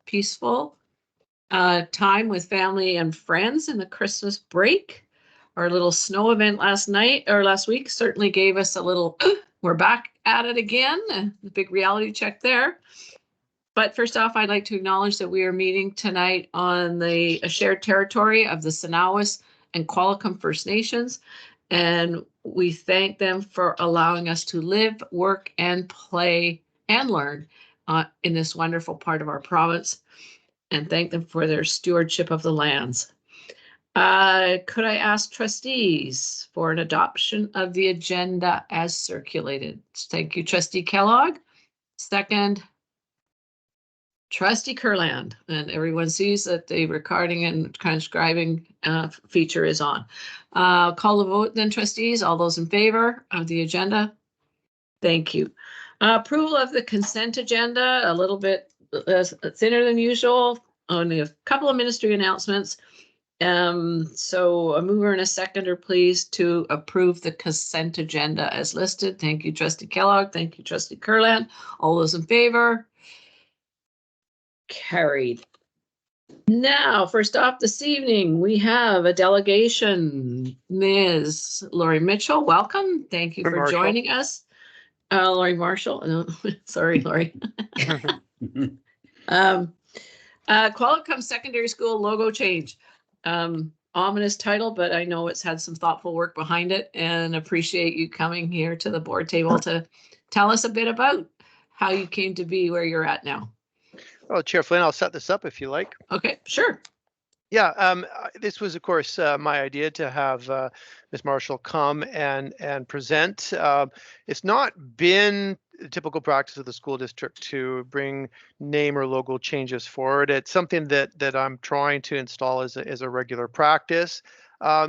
peaceful time with family and friends in the Christmas break. Our little snow event last week certainly gave us a little, we're back at it again, a big reality check there. But first off, I'd like to acknowledge that we are meeting tonight on the shared territory of the Tsawwassen and Qualicum First Nations. And we thank them for allowing us to live, work, and play and learn in this wonderful part of our province, and thank them for their stewardship of the lands. Could I ask trustees for an adoption of the agenda as circulated? Thank you, Trustee Kellogg. Second, Trustee Kurland. And everyone sees that the recording and transcribing feature is on. Call the vote then, trustees. All those in favor of the agenda? Thank you. Approval of the consent agenda, a little bit thinner than usual. Only a couple of ministry announcements. So a mover and a seconder, please, to approve the consent agenda as listed. Thank you, Trustee Kellogg. Thank you, Trustee Kurland. All those in favor? Carried. Now, first off this evening, we have a delegation. Ms. Laurie Mitchell, welcome. Thank you for joining us. Laurie Marshall. No, sorry, Laurie. Qualicum Secondary School logo change. Ominous title, but I know it's had some thoughtful work behind it, and appreciate you coming here to the board table to tell us a bit about how you came to be where you're at now. Well, Chair Flynn, I'll set this up if you like. Okay, sure. Yeah, this was, of course, my idea to have Ms. Marshall come and present. It's not been typical practice of the school district to bring name or logo changes forward. It's something that I'm trying to install as a regular practice,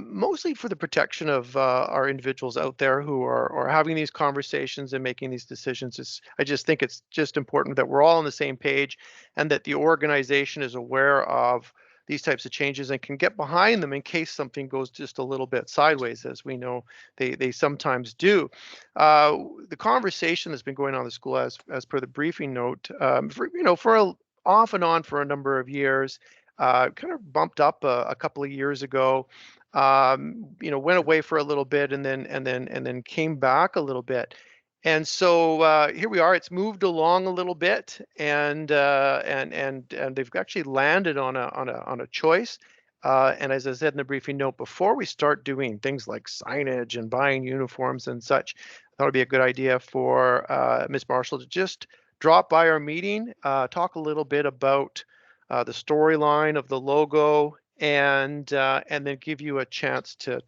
mostly for the protection of our individuals out there who are having these conversations and making these decisions. I just think it's just important that we're all on the same page and that the organization is aware of these types of changes and can get behind them in case something goes just a little bit sideways, as we know they sometimes do. The conversation that's been going on in the school, as per the briefing note, off and on for a number of years, kind of bumped up a couple of years ago. Went away for a little bit and then came back a little bit. And so here we are. It's moved along a little bit, and they've actually landed on a choice. And as I said in the briefing note, before we start doing things like signage and buying uniforms and such, I thought it'd be a good idea for Ms. Marshall to just drop by our meeting, talk a little bit about the storyline of the logo, and then give you a chance to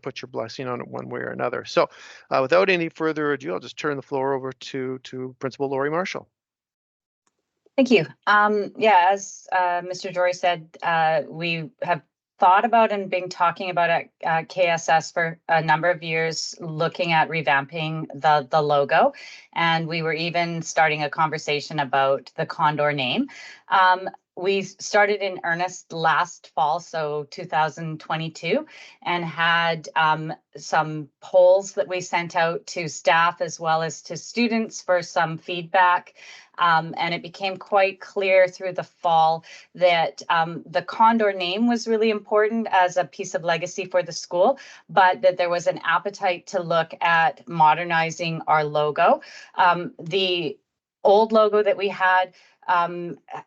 put your blessing on it one way or another. So without any further ado, I'll just turn the floor over to Principal Laurie Marshall. Thank you. Yeah, as Mr. Jory said, we have thought about and been talking about at KSS for a number of years, looking at revamping the logo. And we were even starting a conversation about the Condor name. We started in earnest last fall, so 2022, and had some polls that we sent out to staff as well as to students for some feedback. And it became quite clear through the fall that the Condor name was really important as a piece of legacy for the school, but that there was an appetite to look at modernizing our logo. The old logo that we had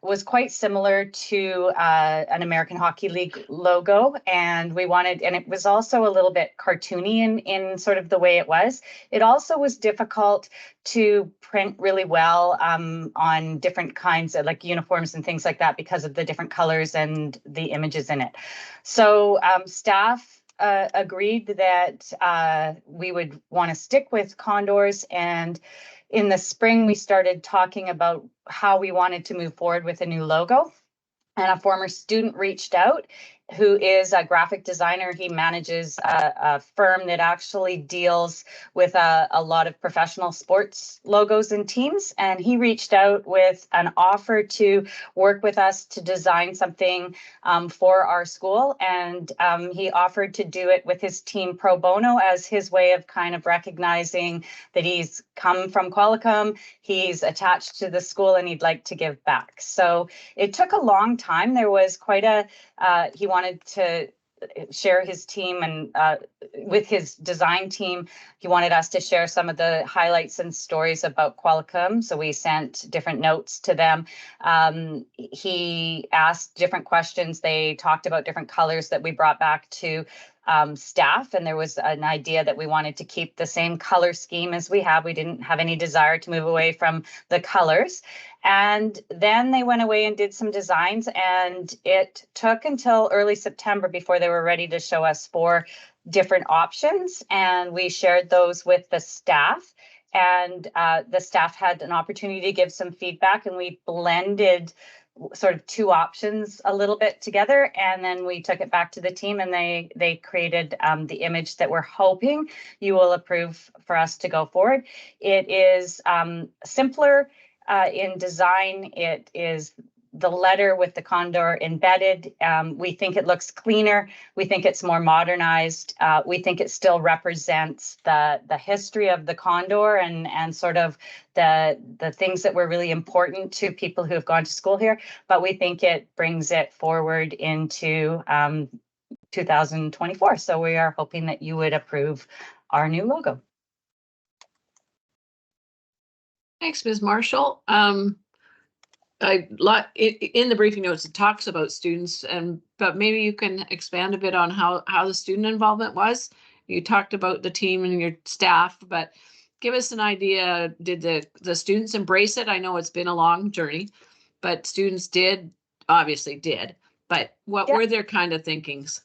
was quite similar to an American Hockey League logo, and it was also a little bit cartoony in sort of the way it was. It also was difficult to print really well on different kinds of like uniforms and things like that because of the different colors and the images in it. So staff agreed that we would want to stick with condors, and in the spring, we started talking about how we wanted to move forward with a new logo, and a former student reached out who is a graphic designer. He manages a firm that actually deals with a lot of professional sports logos and teams. And he reached out with an offer to work with us to design something for our school. And he offered to do it with his team pro bono as his way of kind of recognizing that he's come from Qualicum, he's attached to the school, and he'd like to give back. So it took a long time. There was quite a, he wanted to share his team and with his design team, he wanted us to share some of the highlights and stories about Qualicum. So we sent different notes to them. He asked different questions. They talked about different colors that we brought back to staff, and there was an idea that we wanted to keep the same color scheme as we have. We didn't have any desire to move away from the colors. And then they went away and did some designs, and it took until early September before they were ready to show us 4 different options, and we shared those with the staff. And the staff had an opportunity to give some feedback, and we blended sort of 2 options a little bit together, and then we took it back to the team, and they created the image that we're hoping you will approve for us to go forward. It is simpler in design. It is the letter with the condor embedded. We think it looks cleaner. We think it's more modernized. We think it still represents the history of the condor and sort of the things that were really important to people who have gone to school here. But we think it brings it forward into 2024. So we are hoping that you would approve our new logo. Thanks, Ms. Marshall. In the briefing notes, it talks about students, but maybe you can expand a bit on how the student involvement was. You talked about the team and your staff, but give us an idea. Did the students embrace it? I know it's been a long journey, but students obviously did. But what were their kind of thinkings?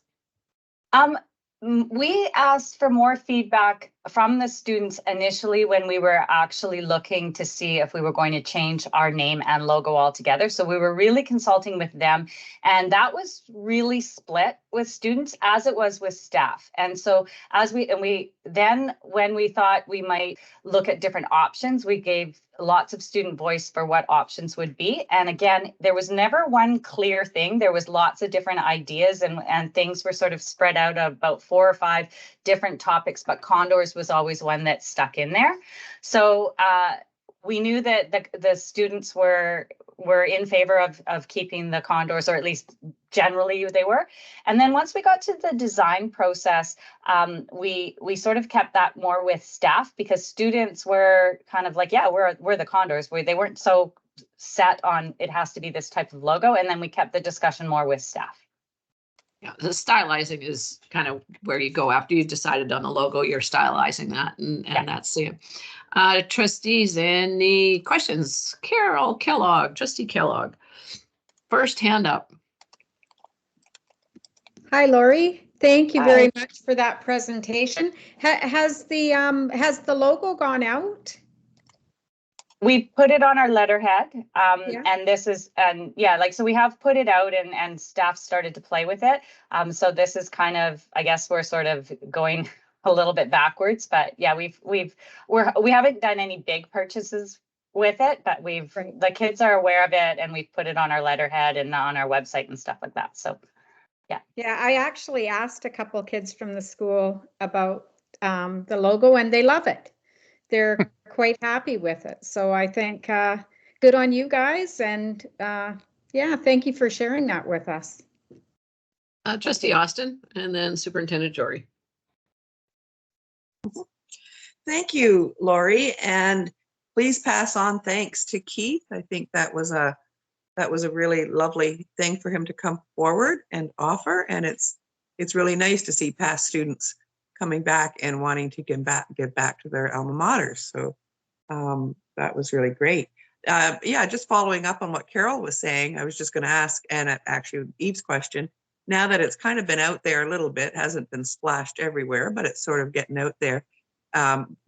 We asked for more feedback from the students initially when we were actually looking to see if we were going to change our name and logo altogether. So we were really consulting with them, and that was really split with students as it was with staff. And so when we thought we might look at different options, we gave lots of student voice for what options would be. And again, there was never one clear thing. There was lots of different ideas, and things were sort of spread out about 4 or 5 different topics, but condors was always one that stuck in there. So we knew that the students were in favor of keeping the condors, or at least generally they were. And then once we got to the design process, we sort of kept that more with staff, because students were kind of like, yeah, we're the condors. They weren't so set on it has to be this type of logo. And then we kept the discussion more with staff. Yeah, the stylizing is kind of where you go after you've decided on the logo, you're stylizing that, and that's it. Trustees, any questions? Carol Kellogg, Trustee Kellogg, first hand up. Hi, Lori. Thank you very much for that presentation. Has the logo gone out? We put it on our letterhead, and this is, so we have put it out, and staff started to play with it. So this is kind of, I guess we're sort of going a little bit backwards, but yeah, we haven't done any big purchases with it, but the kids are aware of it, and we've put it on our letterhead and on our website and stuff like that. So yeah. Yeah, I actually asked a couple of kids from the school about the logo, and they love it. They're quite happy with it. So I think good on you guys. And thank you for sharing that with us. Trustee Austin, and then Superintendent Jory. Thank you, Lori. And please pass on thanks to Keith. I think that was a really lovely thing for him to come forward and offer. And it's really nice to see past students coming back and wanting to give back to their alma maters. So that was really great. Just following up on what Carol was saying, I was just going to ask, and actually Eve's question, now that it's kind of been out there a little bit, hasn't been splashed everywhere, but it's sort of getting out there.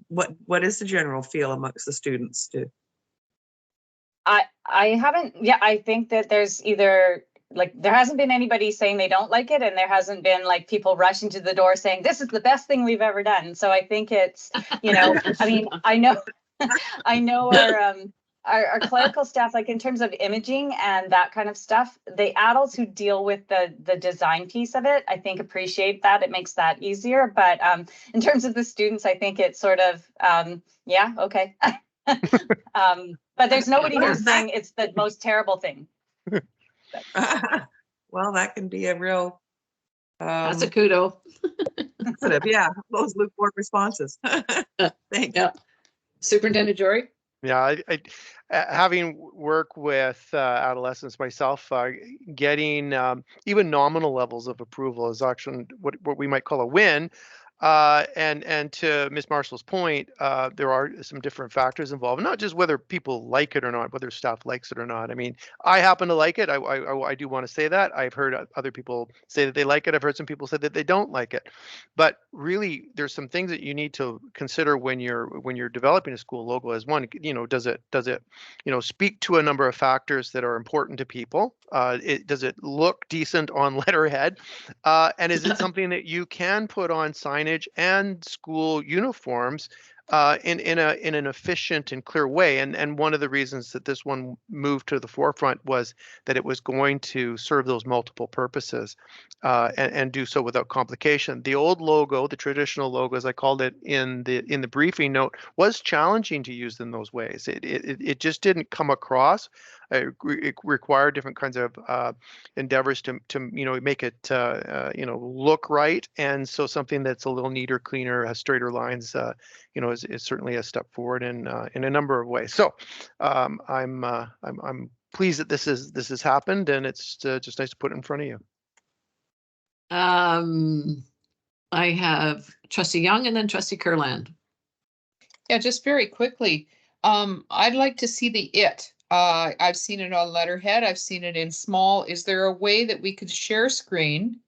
What is the general feel amongst the students? I haven't, I think that there's either like, there hasn't been anybody saying they don't like it, and there hasn't been like people rushing to the door saying this is the best thing we've ever done. So I think it's, you know, I mean, I know I know our clerical staff, like in terms of imaging and that kind of stuff, the adults who deal with the design piece of it, I think appreciate that. It makes that easier. But in terms of the students, I think it's sort of, yeah, okay. But there's nobody who's saying it's the most terrible thing. Well, that can be a real That's a kudo. positive. Yeah, those lukewarm responses. Thanks. Yeah. Superintendent Jory? Yeah, having worked with adolescents myself, getting even nominal levels of approval is actually what we might call a win. And to Ms. Marshall's point, there are some different factors involved, not just whether people like it or not, whether staff likes it or not. I mean, I happen to like it. I do want to say that. I've heard other people say that they like it. I've heard some people say that they don't like it. But really, there's some things that you need to consider when you're developing a school logo. As one, does it speak to a number of factors that are important to people? Does it look decent on letterhead? And is it something that you can put on signage and school uniforms in an efficient and clear way? And one of the reasons that this one moved to the forefront was that it was going to serve those multiple purposes and do so without complication. The old logo, the traditional logo, as I called it in the briefing note, was challenging to use in those ways. It just didn't come across. It required different kinds of endeavors to make it look right, and so something that's a little neater, cleaner, has straighter lines, is certainly a step forward in a number of ways. So I'm pleased that this has happened, and it's just nice to put it in front of you. I have Trustee Young and then Trustee Kurland. Yeah, just very quickly. I'd like to see the it. I've seen it on letterhead. I've seen it in small. Is there a way that we could share screen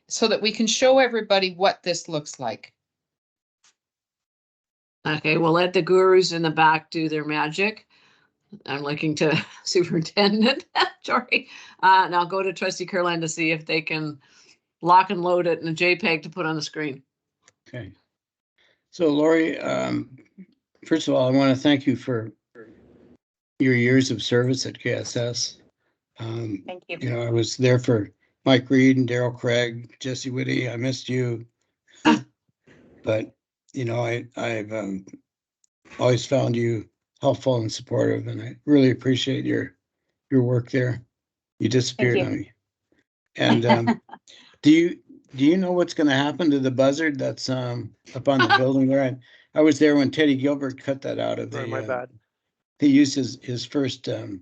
so that we can show everybody what this looks like? Okay, we'll let the gurus in the back do their magic. I'm looking to Superintendent Jory. And I'll go to Trustee Kurland to see if they can lock and load it in a JPEG to put on the screen. Okay. So Lori, first of all, I want to thank you for your years of service at KSS. Thank you. I was there for Mike Reed and Daryl Craig, Jesse Whitty. I missed you. But, I've always found you helpful and supportive, and I really appreciate your work there. You disappeared on me. And do you know what's going to happen to the buzzard that's up on the building there? I was there when Teddy Gilbert cut that out of the. My bad. He used his first, I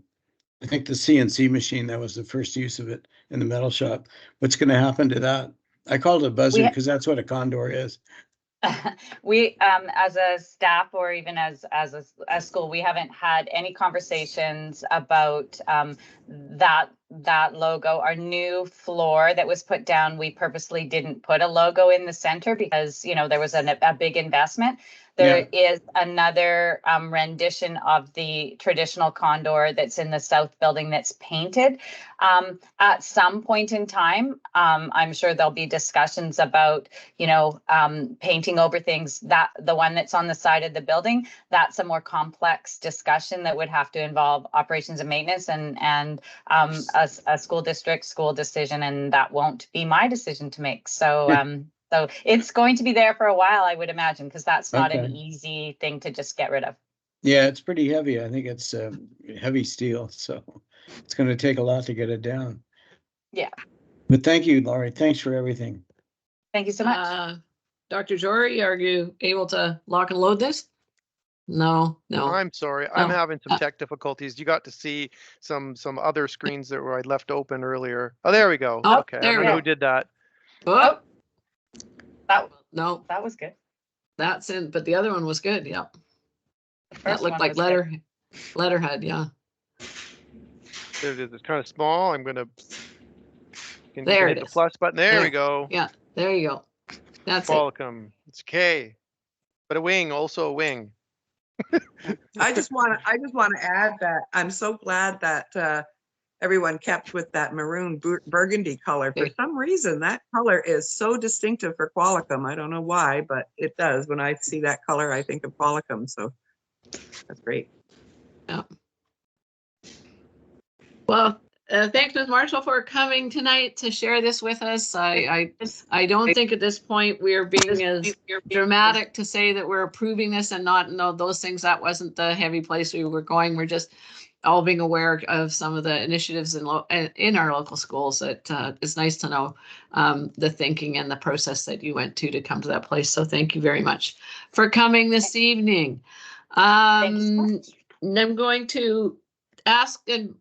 think the CNC machine, that was the first use of it in the metal shop. What's going to happen to that? I called it a buzzard because that's what a condor is. We, as a staff or even as a school, we haven't had any conversations about that logo. Our new floor that was put down, we purposely didn't put a logo in the center because, there was a big investment. There is another rendition of the traditional condor that's in the south building that's painted. At some point in time, I'm sure there'll be discussions about, painting over things. That the one that's on the side of the building, that's a more complex discussion that would have to involve operations and maintenance and a school district school decision, and that won't be my decision to make. So so it's going to be there for a while, I would imagine, because that's not an easy thing to just get rid of. Yeah, it's pretty heavy. I think it's heavy steel, so it's going to take a lot to get it down. Yeah. But thank you, Laurie. Thanks for everything. Thank you so much. Dr. Jory, are you able to lock and load this? No. I'm sorry. I'm having some tech difficulties. You got to see some other screens that I left open earlier. Oh, there we go. Oh, Okay, there I don't we know go. who did that. Oh, No, that was good. that's in, but the other one was good. Yeah. The That first looked one like was good. letterhead. Yeah. There it is. It's kind of small. I'm gonna There hit it the is. plus button. There There. we go. Yeah. There you go. That's it. Welcome. It's K, but a wing, also a wing. I just want to add that I'm so glad that everyone kept with that maroon burgundy color. For Okay. some reason, that color is so distinctive for Qualicum. I don't know why, but it does. When I see that color, I think of Qualicum. So that's great. Yeah. Well, thanks, Ms. Marshall, for coming tonight to share this with us. I don't think at this point we're being as dramatic to say that we're approving this and not know those things. That wasn't the heavy place we were going. We're just all being aware of some of the initiatives in our local schools. That it's nice to know the thinking and the process that you went to come to that place. So thank you very much for coming this evening. I'm going to ask and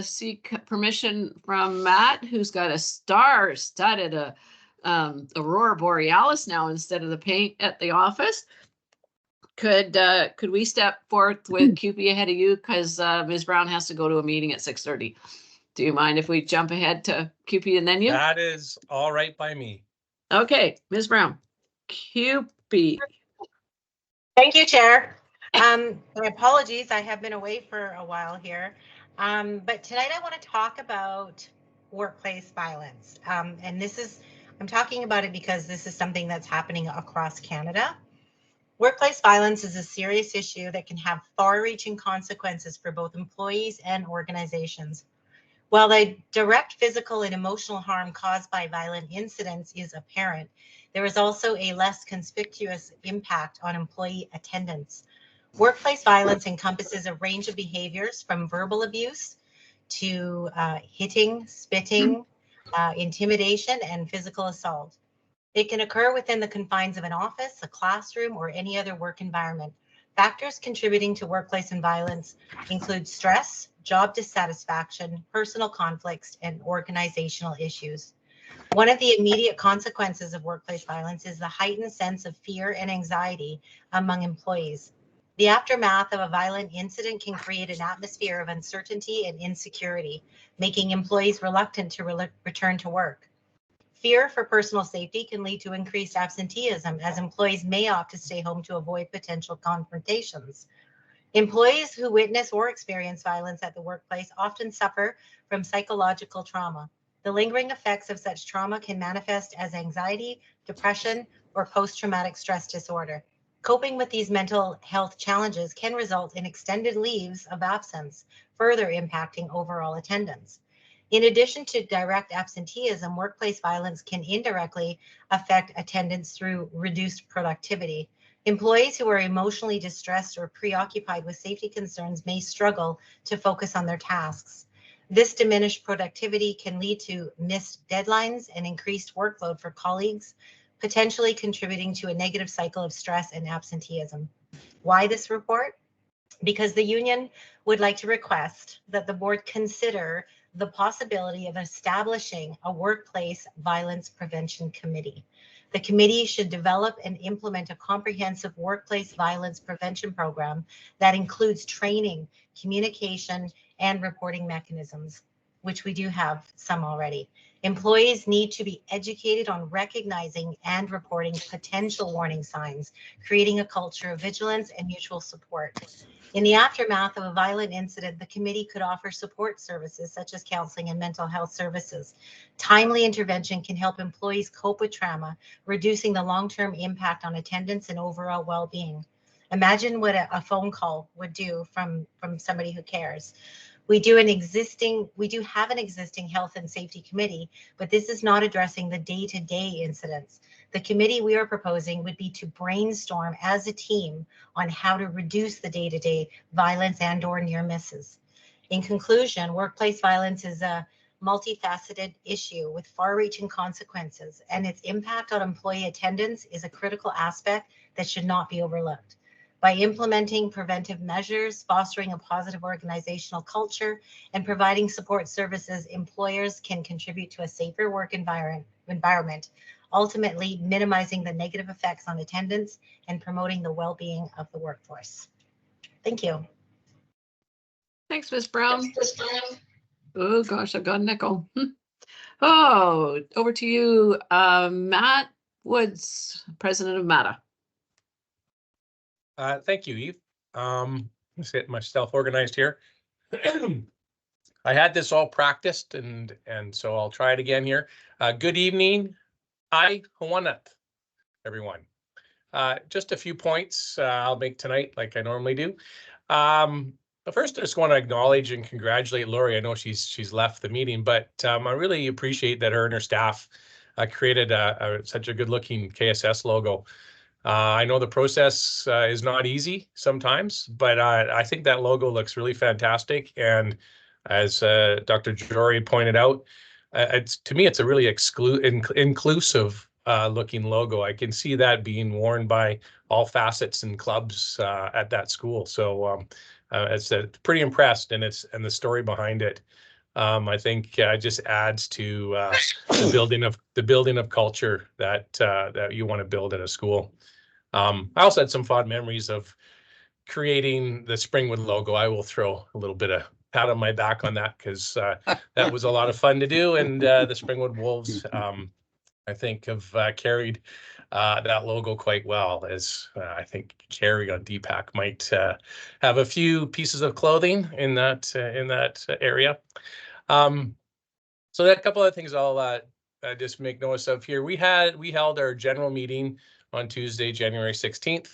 seek permission from Matt, who's got a star-studded Aurora Borealis now instead of the paint at the office. Could we step forth with CUPE ahead of you, because Ms. Brown has to go to a meeting at 6:30. Do you mind if we jump ahead to CUPE and then you? That is all right by me. Okay, Ms. Brown, CUPE. Thank you, Chair. My apologies, I have been away for a while here. But tonight I want to talk about workplace violence. And I'm talking about it because this is something that's happening across Canada. Workplace violence is a serious issue that can have far-reaching consequences for both employees and organizations. While the direct physical and emotional harm caused by violent incidents is apparent, there is also a less conspicuous impact on employee attendance. Workplace violence encompasses a range of behaviors from verbal abuse to hitting, spitting, intimidation, and physical assault. It can occur within the confines of an office, a classroom, or any other work environment. Factors contributing to workplace violence include stress, job dissatisfaction, personal conflicts, and organizational issues. One of the immediate consequences of workplace violence is the heightened sense of fear and anxiety among employees. The aftermath of a violent incident can create an atmosphere of uncertainty and insecurity, making employees reluctant to return to work. Fear for personal safety can lead to increased absenteeism, as employees may opt to stay home to avoid potential confrontations. Employees who witness or experience violence at the workplace often suffer from psychological trauma. The lingering effects of such trauma can manifest as anxiety, depression, or post-traumatic stress disorder. Coping with these mental health challenges can result in extended leaves of absence, further impacting overall attendance. In addition to direct absenteeism, workplace violence can indirectly affect attendance through reduced productivity. Employees who are emotionally distressed or preoccupied with safety concerns may struggle to focus on their tasks. This diminished productivity can lead to missed deadlines and increased workload for colleagues, potentially contributing to a negative cycle of stress and absenteeism. Why this report? Because the union would like to request that the board consider the possibility of establishing a workplace violence prevention committee. The committee should develop and implement a comprehensive workplace violence prevention program that includes training, communication, and reporting mechanisms, which we do have some already. Employees need to be educated on recognizing and reporting potential warning signs, creating a culture of vigilance and mutual support. In the aftermath of a violent incident, the committee could offer support services such as counseling and mental health services. Timely intervention can help employees cope with trauma, reducing the long-term impact on attendance and overall well-being. Imagine what a phone call would do from somebody who cares. We do have an existing health and safety committee, but this is not addressing the day-to-day incidents. The committee we are proposing would be to brainstorm as a team on how to reduce the day-to-day violence and/or near misses. In conclusion, workplace violence is a multifaceted issue with far-reaching consequences, and its impact on employee attendance is a critical aspect that should not be overlooked. By implementing preventive measures, fostering a positive organizational culture, and providing support services, employers can contribute to a safer work environment, ultimately minimizing the negative effects on attendance and promoting the well-being of the workforce. Thank you. Thanks, Ms. Brown. Oh gosh, I've got a nickel. Oh, over to you, Matt Woods, president of MATA. Thank you, Eve. Let's get myself organized here. I had this all practiced, and so I'll try it again here. Good evening. I Hwanat, everyone. Just a few points I'll make tonight, like I normally do. But first, I just want to acknowledge and congratulate Lori. I know she's left the meeting, but I really appreciate that her and her staff created such a good-looking KSS logo. I know the process is not easy sometimes, but I think that logo looks really fantastic. And as Dr. Jory pointed out, to me, it's a really inclusive looking logo. I can see that being worn by all facets and clubs at that school. So it's pretty impressed, and the story behind it, I think, just adds to the building of culture that you want to build at a school. I also had some fond memories of creating the Springwood logo. I will throw a little bit of pat on my back on that, because that was a lot of fun to do. And the Springwood Wolves, I think, have carried that logo quite well, as I think Carrie on DPAC might have a few pieces of clothing in that area. So that couple of things I'll just make notice of here. We held our general meeting on Tuesday, January 16th.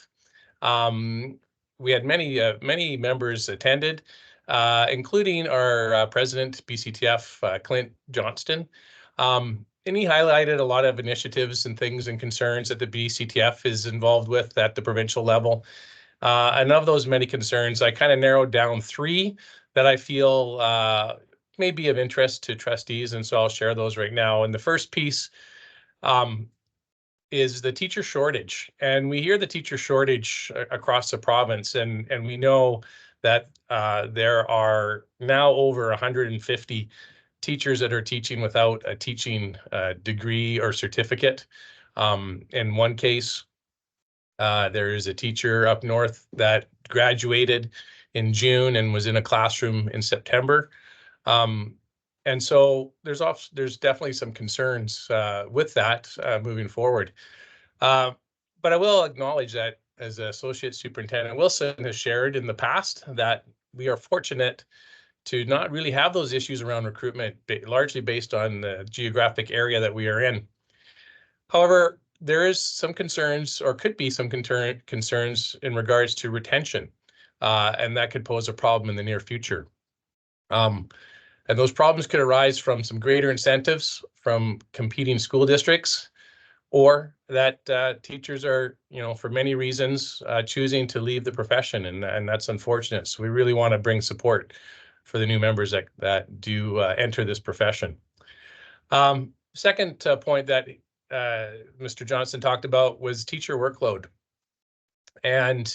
We had many members attended, including our president, BCTF, Clint Johnston. And he highlighted a lot of initiatives and things and concerns that the BCTF is involved with at the provincial level. And of those many concerns, I kind of narrowed down 3 that I feel may be of interest to trustees, and so I'll share those right now. And the first piece is the teacher shortage. And we hear the teacher shortage across the province, and we know that there are now over 150 teachers that are teaching without a teaching degree or certificate. In one case, there is a teacher up north that graduated in June and was in a classroom in September. And so there's definitely some concerns with that moving forward. But I will acknowledge that, as Associate Superintendent Wilson has shared in the past, that we are fortunate to not really have those issues around recruitment, largely based on the geographic area that we are in. However, there is some concerns, or could be some concerns, in regards to retention, and that could pose a problem in the near future. And those problems could arise from some greater incentives from competing school districts, or that teachers are, for many reasons, choosing to leave the profession, and that's unfortunate. So we really want to bring support for the new members that do enter this profession. Second point that Mr. Johnson talked about was teacher workload. And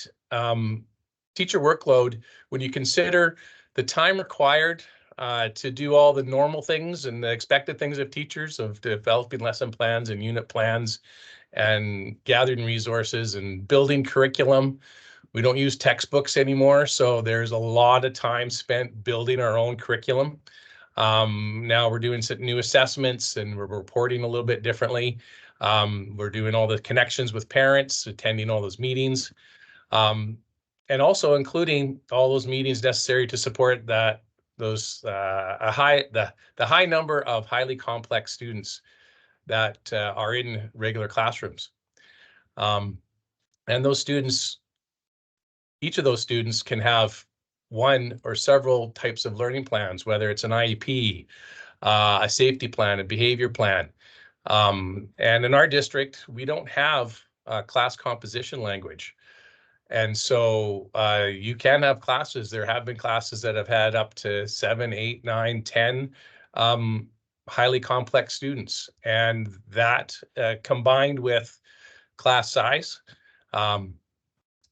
teacher workload, when you consider the time required to do all the normal things and the expected things of teachers, of developing lesson plans and unit plans and gathering resources and building curriculum. We don't use textbooks anymore, so there's a lot of time spent building our own curriculum. Now we're doing some new assessments, and we're reporting a little bit differently. We're doing all the connections with parents, attending all those meetings, and also including all those meetings necessary to support the high number of highly complex students that are in regular classrooms. And those students, each of those students can have one or several types of learning plans, whether it's an IEP, a safety plan, a behavior plan. And in our district, we don't have class composition language. And so you can have classes. There have been classes that have had up to 7, 8, 9, 10 highly complex students. And that combined with class size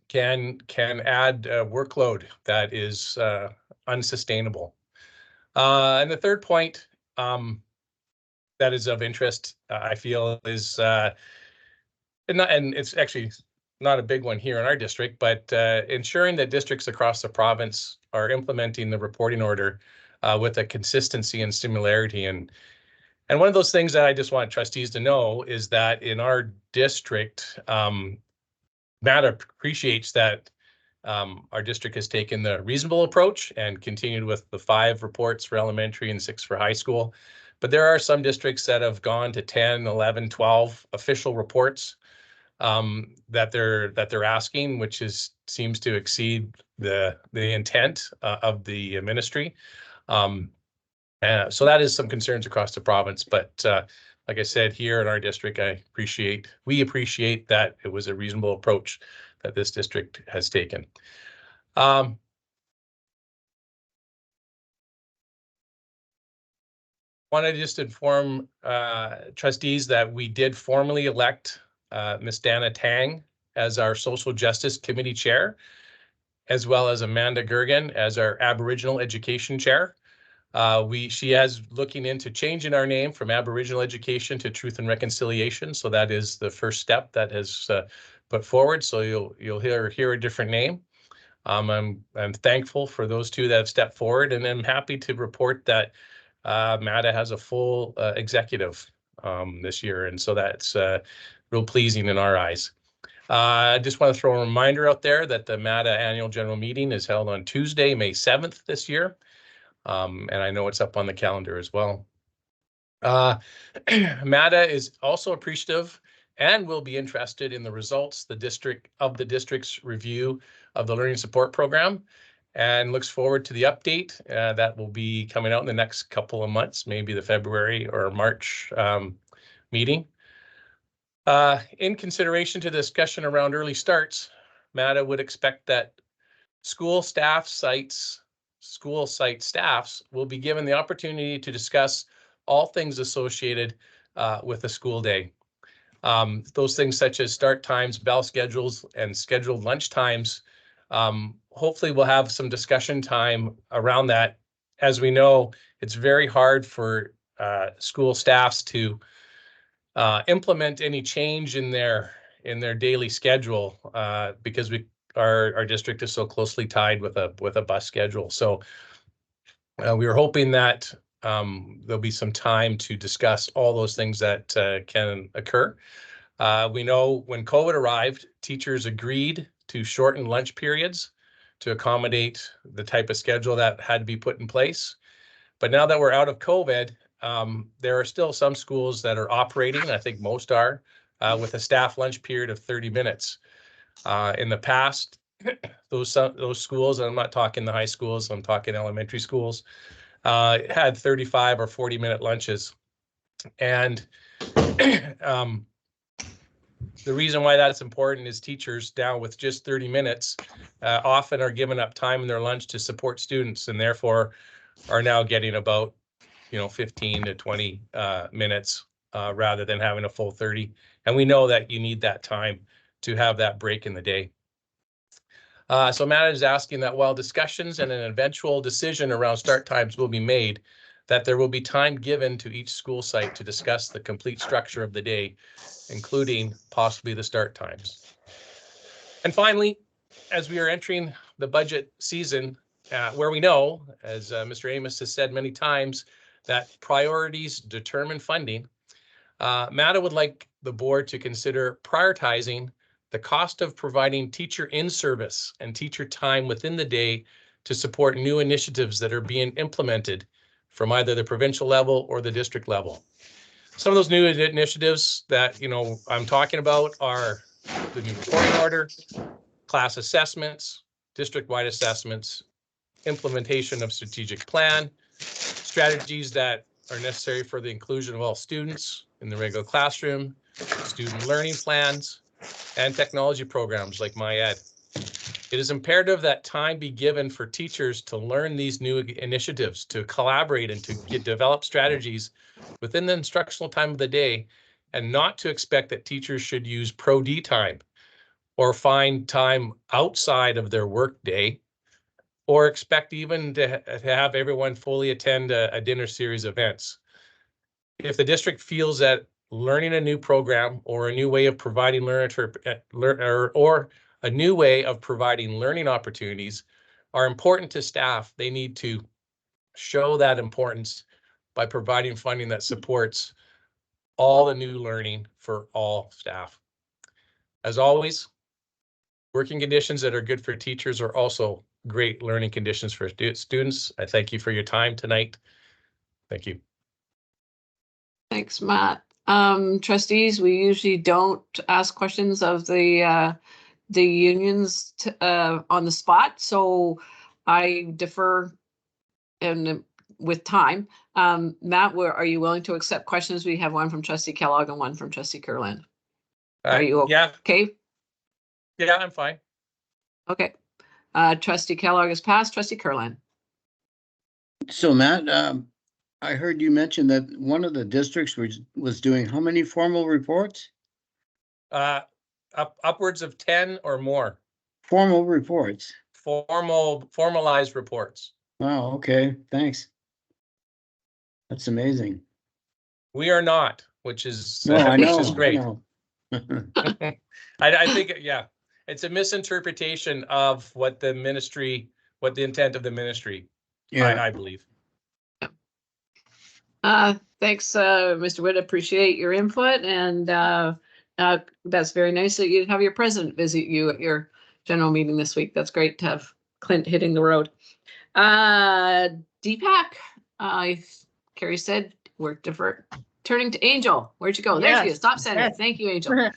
can add workload that is unsustainable. And the third point that is of interest, I feel, is, and it's actually not a big one here in our district, but ensuring that districts across the province are implementing the reporting order with a consistency and similarity. And one of those things that I just want trustees to know is that in our district, Matt appreciates that Our district has taken the reasonable approach and continued with the 5 reports for elementary and 6 for high school. But there are some districts that have gone to 10, 11, 12 official reports that they're asking, which seems to exceed the intent of the ministry. So that is some concerns across the province. But like I said, here in our district, we appreciate that it was a reasonable approach that this district has taken. Want to just inform trustees that we did formally elect Ms. Dana Tang as our Social Justice Committee Chair, as well as Amanda Gergen as our Aboriginal Education Chair. She has looking into changing our name from Aboriginal Education to Truth and Reconciliation. So that is the first step that has put forward. So you'll hear a different name. I'm thankful for those two that have stepped forward, and I'm happy to report that MADA has a full executive this year, and so that's real pleasing in our eyes. I just want to throw a reminder out there that the MADA annual general meeting is held on Tuesday, May 7th this year. And I know it's up on the calendar as well. MADA is also appreciative and will be interested in the results the district's review of the Learning Support Program, and looks forward to the update that will be coming out in the next couple of months, maybe the February or March meeting. In consideration to discussion around early starts, MADA would expect that school site staffs will be given the opportunity to discuss all things associated with a school day. Those things such as start times, bell schedules, and scheduled lunch times. Hopefully we'll have some discussion time around that. As we know, it's very hard for school staffs to implement any change in their daily schedule because our district is so closely tied with a bus schedule. So we were hoping that there'll be some time to discuss all those things that can occur. We know when COVID arrived, teachers agreed to shorten lunch periods to accommodate the type of schedule that had to be put in place. But now that we're out of COVID, there are still some schools that are operating, I think most are, with a staff lunch period of 30 minutes. In the past, those schools, and I'm not talking the high schools, I'm talking elementary schools, had 35 or 40-minute lunches. And the reason why that's important is teachers down with just 30 minutes often are giving up time in their lunch to support students, and therefore are now getting about 15 to 20 minutes rather than having a full 30. And we know that you need that time to have that break in the day. So MADA is asking that while discussions and an eventual decision around start times will be made, that there will be time given to each school site to discuss the complete structure of the day, including possibly the start times. And finally, as we are entering the budget season, where we know, as Mr. Amos has said many times, that priorities determine funding, MADA would like the board to consider prioritizing the cost of providing teacher in-service and teacher time within the day to support new initiatives that are being implemented from either the provincial level or the district level. Some of those new initiatives that I'm talking about are the new reporting order, class assessments, district-wide assessments, implementation of strategic plan, strategies that are necessary for the inclusion of all students in the regular classroom, student learning plans, and technology programs like MyEd. It is imperative that time be given for teachers to learn these new initiatives, to collaborate and to develop strategies within the instructional time of the day, and not to expect that teachers should use Pro-D time or find time outside of their work day, or expect even to have everyone fully attend a dinner series events. If the district feels that learning a new program or a new way of providing a new way of providing learning opportunities are important to staff, they need to show that importance by providing funding that supports all the new learning for all staff. As always, working conditions that are good for teachers are also great learning conditions for students. I thank you for your time tonight. Thank you. Thanks, Matt. Trustees, we usually don't ask questions of the unions on the spot, so I defer and with time. Matt, are you willing to accept questions? We have one from Trustee Kellogg and one from Trustee Kurland. Are you Yeah. okay? Yeah, I'm fine. Okay. Trustee Kellogg has passed. Trustee Kurland. So Matt, I heard you mention that one of the districts was doing how many formal reports? Upwards of 10 or more. Formal reports. Formalized reports. Wow, okay, thanks. That's amazing. We are not, which is No, I know. which is great. I know. I think, yeah, it's a misinterpretation of what the intent of the ministry, Yeah, I believe. Thanks, Mr. Witt. Appreciate your input, and that's very nice that you have your president visit you at your general meeting this week. That's great to have Clint hitting the road. DPAC, Carrie said we're turning to Angel. Where'd you go? There she is. Stop center. Yes. Thank you, Angel.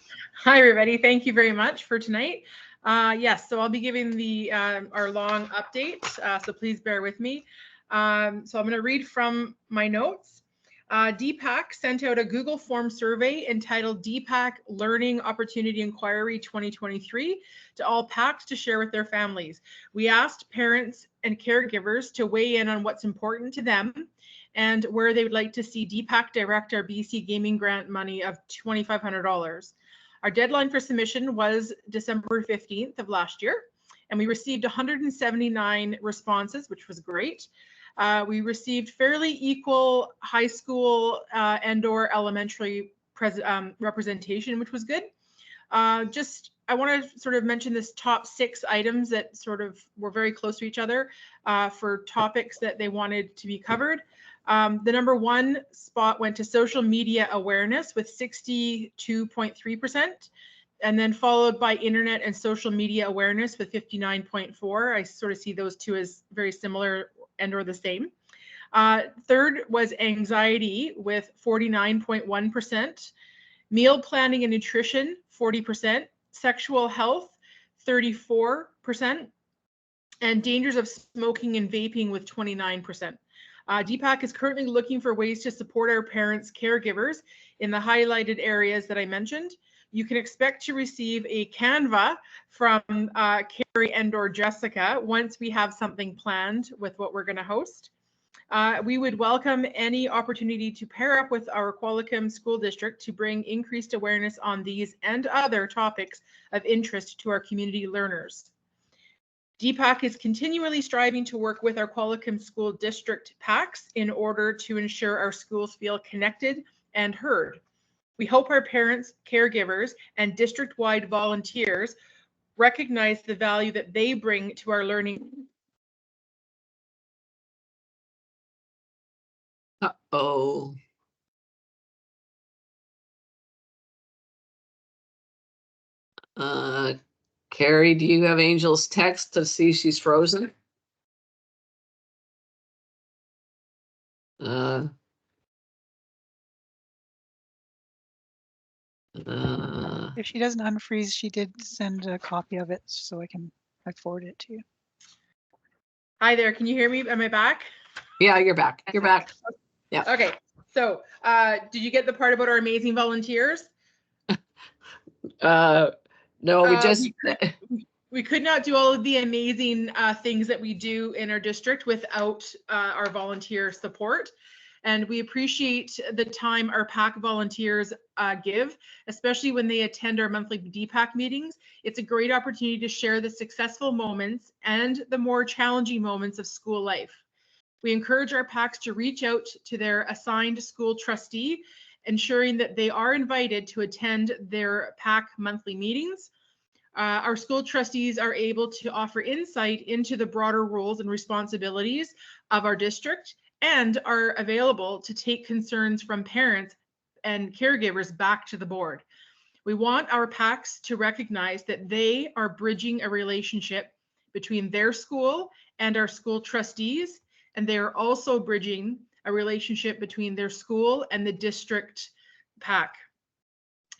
Hi, everybody. Thank you very much for tonight. Yes, so I'll be giving the our long update, so please bear with me. So I'm going to read from my notes. DPAC sent out a Google Form survey entitled DPAC Learning Opportunity Inquiry 2023 to all PACs to share with their families. We asked parents and caregivers to weigh in on what's important to them and where they would like to see DPAC direct our BC Gaming Grant money of $2,500. Our deadline for submission was December 15th of last year, and we received 179 responses, which was great. We received fairly equal high school and/or elementary representation, which was good. I want to sort of mention this top 6 items that sort of were very close to each other for topics that they wanted to be covered. The number 1 spot went to social media awareness with 62.3%, and then followed by internet and social media awareness with 59.4%. I sort of see those two as very similar and or the same. Third was anxiety with 49.1%, meal planning and nutrition 40%, sexual health 34%, and dangers of smoking and vaping with 29%. DPAC is currently looking for ways to support our parents' caregivers in the highlighted areas that I mentioned. You can expect to receive a Canva from Carrie and or Jessica once we have something planned with what we're going to host. We would welcome any opportunity to pair up with our Qualicum School District to bring increased awareness on these and other topics of interest to our community learners. DPAC is continually striving to work with our Qualicum School District PACs in order to ensure our schools feel connected and heard. We hope our parents, caregivers, and district-wide volunteers recognize the value that they bring to our learning. Uh-oh. Carrie, do you have Angel's text to see she's frozen? If she doesn't unfreeze, she did send a copy of it so I forward it to you. Hi there, can you hear me? Am I back? Yeah, you're back. You're back. Yeah. Okay, so did you get the part about our amazing volunteers? No, we could not do all of the amazing things that we do in our district without our volunteer support. And we appreciate the time our PAC volunteers give, especially when they attend our monthly DPAC meetings. It's a great opportunity to share the successful moments and the more challenging moments of school life. We encourage our PACs to reach out to their assigned school trustee, ensuring that they are invited to attend their PAC monthly meetings. Our school trustees are able to offer insight into the broader roles and responsibilities of our district and are available to take concerns from parents and caregivers back to the board. We want our PACs to recognize that they are bridging a relationship between their school and our school trustees, and they are also bridging a relationship between their school and the district PAC.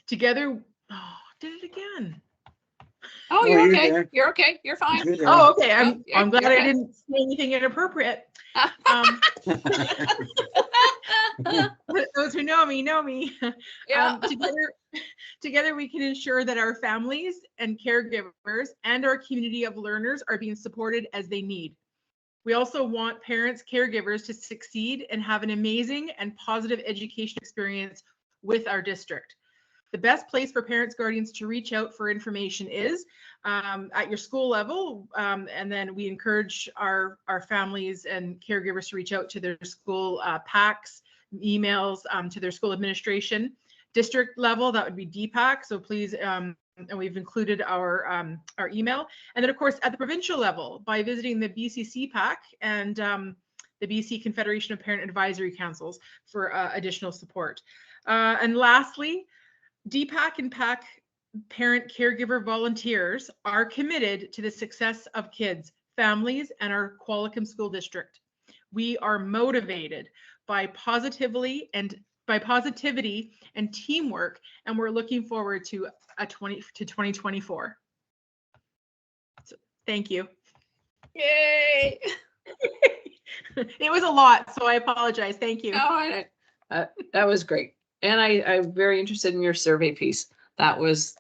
Together, oh, did it again. Oh, Oh, you're you're okay. there. You're okay. You're fine. You're there. Oh, okay. Oh, yeah, I'm glad you're I good. didn't say anything inappropriate. Those who know me know me. Yeah. Together we can ensure that our families and caregivers and our community of learners are being supported as they need. We also want parents, caregivers to succeed and have an amazing and positive education experience with our district. The best place for parents, guardians to reach out for information is at your school level. And then we encourage our families and caregivers to reach out to their school PACs, emails, to their school administration. District level, that would be DPAC. So please, and we've included our email. And then of course, at the provincial level, by visiting the BCC PAC and the BC Confederation of Parent Advisory Councils for additional support. And lastly, DPAC and PAC parent caregiver volunteers are committed to the success of kids, families, and our Qualicum School District. We are motivated by positivity and teamwork, and we're looking forward to 2024. So, thank you. Yay. It was a lot, so I apologize. Thank you. No, that was great. And I'm very interested in your survey piece. That was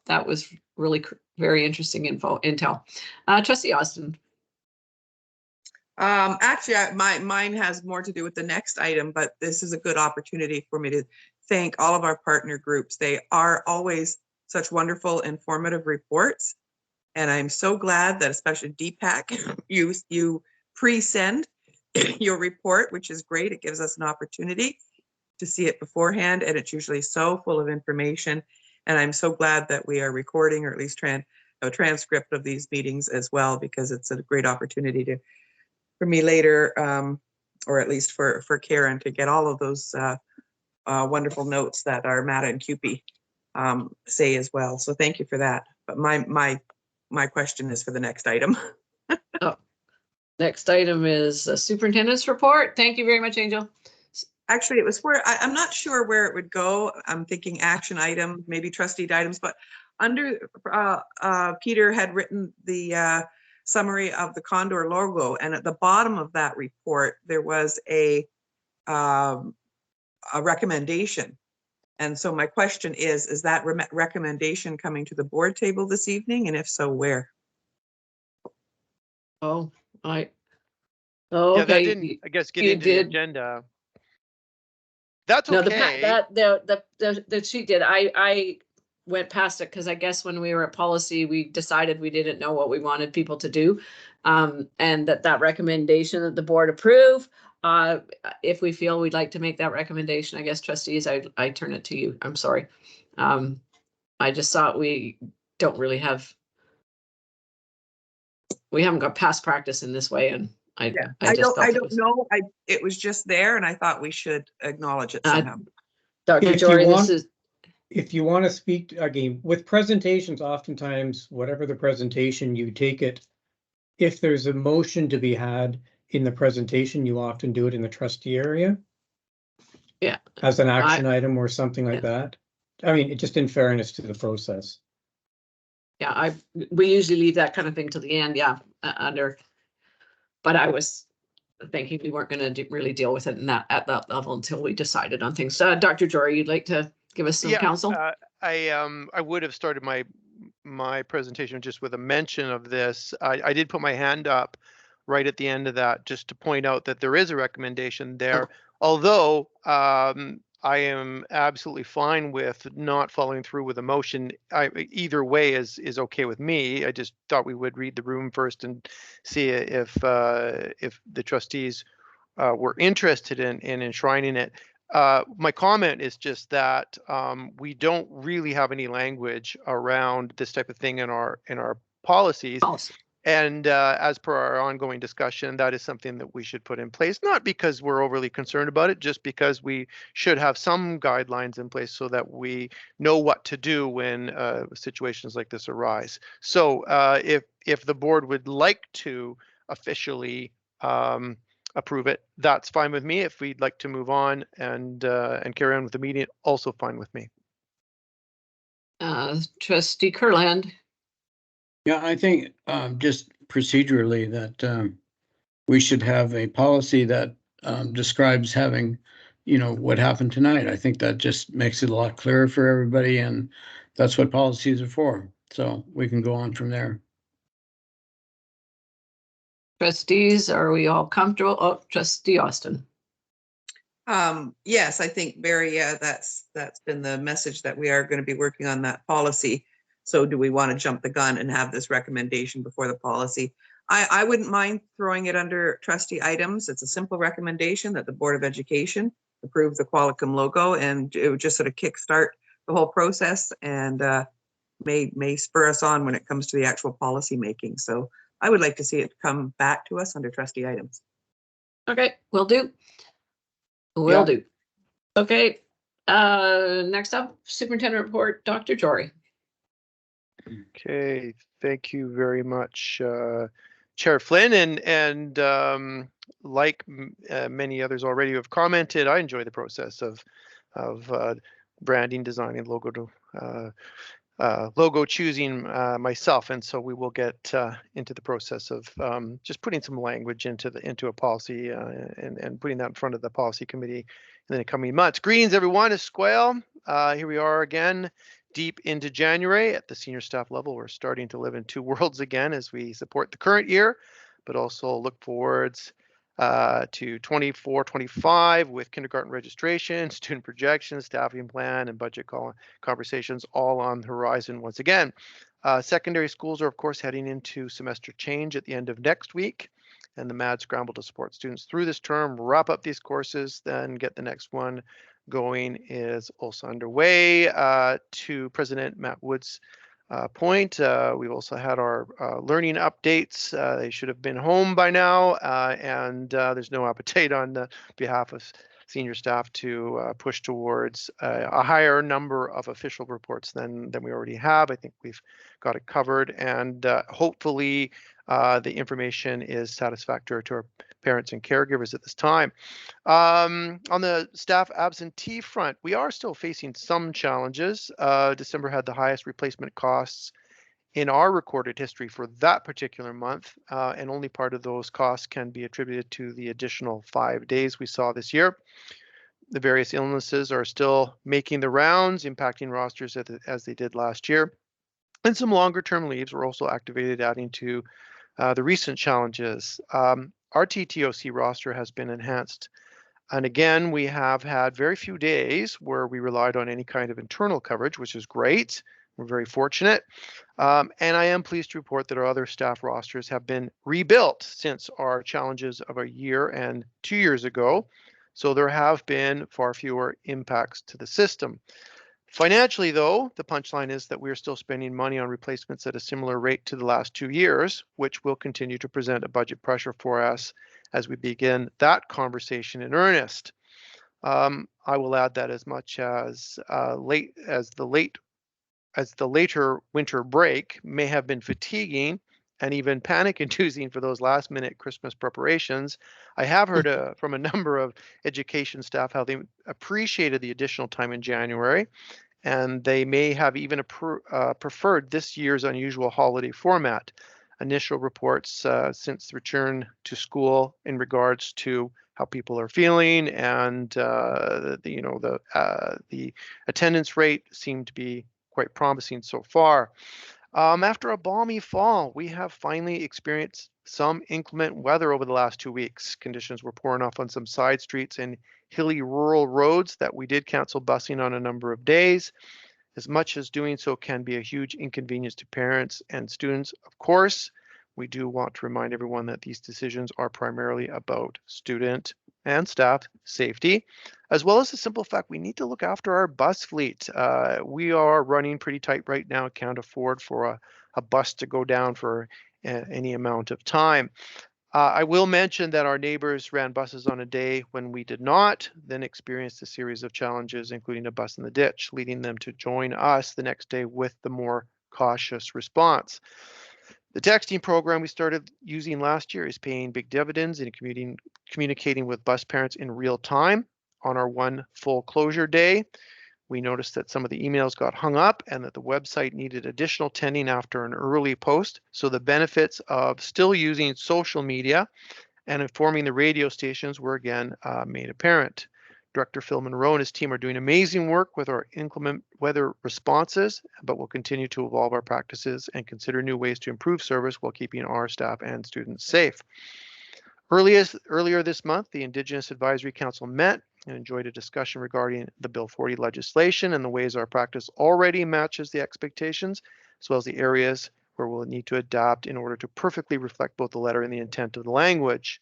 really very interesting intel. Trustee Austin. Actually, mine has more to do with the next item, but this is a good opportunity for me to thank all of our partner groups. They are always such wonderful, informative reports. And I'm so glad that especially DPAC, you pre-send your report, which is great. It gives us an opportunity to see it beforehand, and it's usually so full of information. And I'm so glad that we are recording, or at least a transcript of these meetings as well, because it's a great opportunity for me later, or at least for Karen, to get all of those wonderful notes that our Matta and Cupie say as well. So thank you for that. But my question is for the next item. Oh, next item is a superintendent's report. Thank you very much, Angel. Actually, it was where I'm not sure where it would go. I'm thinking action item, maybe trustee items, but under Peter had written the summary of the Condor logo, and at the bottom of that report there was a recommendation. And so my question is that recommendation coming to the board table this evening, and if so, where? Oh, Yeah, okay. that didn't, I guess, get into the agenda. That's okay. No, that she did. I went past it because I guess when we were at policy, we decided we didn't know what we wanted people to do. And that recommendation that the board approve, if we feel we'd like to make that recommendation, I guess trustees, I turn it to you. I'm sorry. I just thought we don't have got past practice in this way, and I don't know. It was just there, and I thought we should acknowledge it somehow. Dr. Jory, if you want to speak again with presentations, oftentimes whatever the presentation, you take it. If there's a motion to be had in the presentation, you often do it in the trustee area. Yeah. As an action item or something like that. I mean, just in fairness to the process. Yeah, we usually leave that kind of thing to the end. Yeah, but I was thinking we weren't going to really deal with it at that level until we decided on things. Dr. Jory, you'd like to give us some counsel? I would have started my presentation just with a mention of this. I did put my hand up right at the end of that just to point out that there is a recommendation there. Although I am absolutely fine with not following through with a motion. Either way is okay with me. I just thought we would read the room first and see if the trustees were interested in enshrining it. My comment is just that we don't really have any language around this type of thing in our policies. as per our ongoing discussion, that is something that we should put in place, not because we're overly concerned about it, just because we should have some guidelines in place so that we know what to do when situations like this arise. So if the board would like to officially approve it, that's fine with me. If we'd like to move on and carry on with the meeting, also fine with me. Trustee Kurland. Yeah, I think just procedurally that we should have a policy that describes having, what happened tonight. I think that just makes it a lot clearer for everybody, and that's what policies are for. So we can go on from there. Trustees, are we all comfortable? Oh, Trustee Austin. Yes, I think Barry, that's been the message, that we are going to be working on that policy. So do we want to jump the gun and have this recommendation before the policy? I wouldn't mind throwing it under trustee items. It's a simple recommendation that the Board of Education approve the Qualicum logo, and it would just sort of kickstart the whole process and may spur us on when it comes to the actual policy making. So I would like to see it come back to us under trustee items. Okay, will do. Will do. Okay, next up, Superintendent Report, Dr. Jory. Okay, thank you very much, Chair Flynn, and like many others already who have commented, I enjoy the process of branding, designing, logo choosing myself, and so we will get into the process of just putting some language into a policy and putting that in front of the policy committee in the coming months. Greetings, everyone. It's Squale. Here we are again, deep into January at the senior staff level. We're starting to live in two worlds again as we support the current year, but also look forwards to 24-25 with kindergarten registration, student projections, staffing plan, and budget conversations all on the horizon once again. Secondary schools are, of course, heading into semester change at the end of next week, and the mad scramble to support students through this term, wrap up these courses, then get the next one going is also underway. To President Matt Wood's point, we've also had our learning updates. They should have been home by now, and there's no appetite on behalf of senior staff to push towards a higher number of official reports than we already have. I think we've got it covered, and hopefully the information is satisfactory to our parents and caregivers at this time. On the staff absentee front, we are still facing some challenges. December had the highest replacement costs in our recorded history for that particular month, and only part of those costs can be attributed to the additional 5 days we saw this year. The various illnesses are still making the rounds, impacting rosters as they did last year. And some longer term leaves were also activated, adding to the recent challenges. Our TTOC roster has been enhanced. And again, we have had very few days where we relied on any kind of internal coverage, which is great. We're very fortunate. And I am pleased to report that our other staff rosters have been rebuilt since our challenges of a year and 2 years ago. So there have been far fewer impacts to the system. Financially, though, the punchline is that we are still spending money on replacements at a similar rate to the last 2 years, which will continue to present a budget pressure for us as we begin that conversation in earnest. I will add that as much as the later winter break may have been fatiguing and even panic-inducing for those last-minute Christmas preparations, I have heard from a number of education staff how they appreciated the additional time in January, and they may have even preferred this year's unusual holiday format. Initial reports since the return to school in regards to how people are feeling and the attendance rate seemed to be quite promising so far. After a balmy fall, we have finally experienced some inclement weather over the last 2 weeks. Conditions were pouring off on some side streets and hilly rural roads that we did cancel busing on a number of days. As much as doing so can be a huge inconvenience to parents and students, of course, we do want to remind everyone that these decisions are primarily about student and staff safety, as well as the simple fact we need to look after our bus fleet. We are running pretty tight right now, can't afford for a bus to go down for any amount of time. I will mention that our neighbors ran buses on a day when we did not, then experienced a series of challenges, including a bus in the ditch, leading them to join us the next day with the more cautious response. The texting program we started using last year is paying big dividends in communicating with bus parents in real time. On our one full closure day, we noticed that some of the emails got hung up and that the website needed additional tending after an early post. So the benefits of still using social media and informing the radio stations were again made apparent. Director Phil Monroe and his team are doing amazing work with our inclement weather responses, but we'll continue to evolve our practices and consider new ways to improve service while keeping our staff and students safe. Earlier this month, the Indigenous Advisory Council met and enjoyed a discussion regarding the Bill 40 legislation and the ways our practice already matches the expectations, as well as the areas where we'll need to adapt in order to perfectly reflect both the letter and the intent of the language.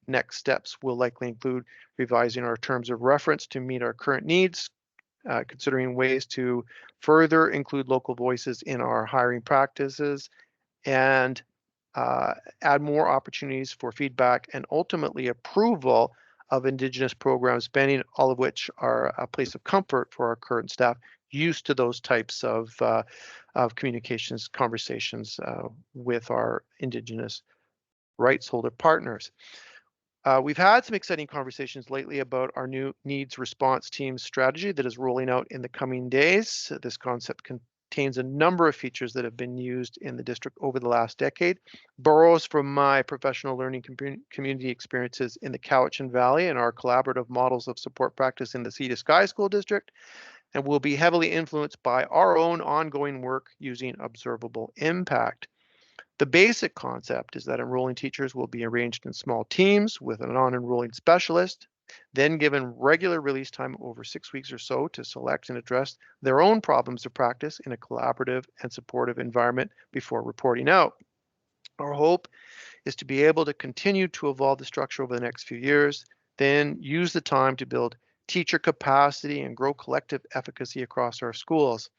Next steps will likely include revising our terms of reference to meet our current needs, considering ways to further include local voices in our hiring practices, and add more opportunities for feedback and ultimately approval of Indigenous programs, spanning all of which are a place of comfort for our current staff used to those types of communications, conversations with our Indigenous rights holder partners. We've had some exciting conversations lately about our new needs response team strategy that is rolling out in the coming days. This concept contains a number of features that have been used in the district over the last decade, borrows from my professional learning community experiences in the Cowichan Valley and our collaborative models of support practice in the Sea to Sky School District, and will be heavily influenced by our own ongoing work using observable impact. The basic concept is that enrolling teachers will be arranged in small teams with a non-enrolling specialist, then given regular release time over 6 weeks or so to select and address their own problems of practice in a collaborative and supportive environment before reporting out. Our hope is to be able to continue to evolve the structure over the next few years, then use the time to build teacher capacity and grow collective efficacy across our schools.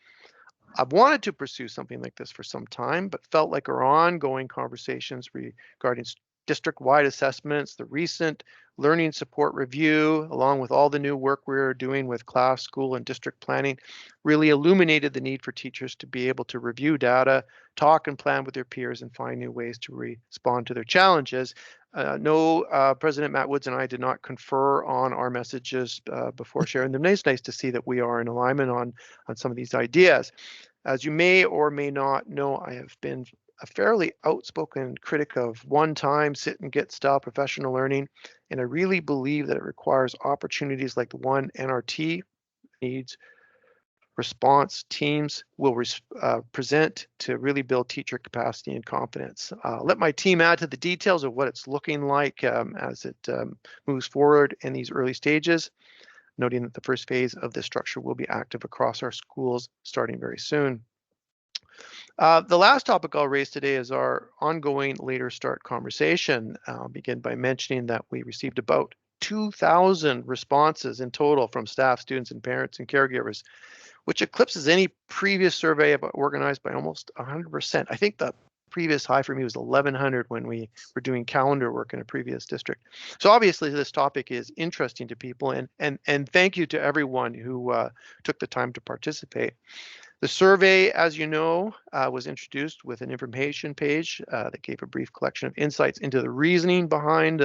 I've wanted to pursue something like this for some time, but felt like our ongoing conversations regarding district-wide assessments, the recent learning support review, along with all the new work we're doing with class, school, and district planning, really illuminated the need for teachers to be able to review data, talk and plan with their peers, and find new ways to respond to their challenges. President Matt Woods and I did not confer on our messages before sharing them. It's nice to see that we are in alignment on some of these ideas. As you may or may not know, I have been a fairly outspoken critic of one-time sit-and-get-style professional learning, and I really believe that it requires opportunities like the one NRT needs response teams will present to really build teacher capacity and confidence. Let my team add to the details of what it's looking like as it moves forward in these early stages, noting that the first phase of this structure will be active across our schools starting very soon. The last topic I'll raise today is our ongoing Later Start conversation. I'll begin by mentioning that we received about 2,000 responses in total from staff, students, and parents and caregivers, which eclipses any previous survey organized by almost 100%. I think the previous high for me was 1,100 when we were doing calendar work in a previous district. So obviously this topic is interesting to people, and thank you to everyone who took the time to participate. The survey, as you know, was introduced with an information page that gave a brief collection of insights into the reasoning behind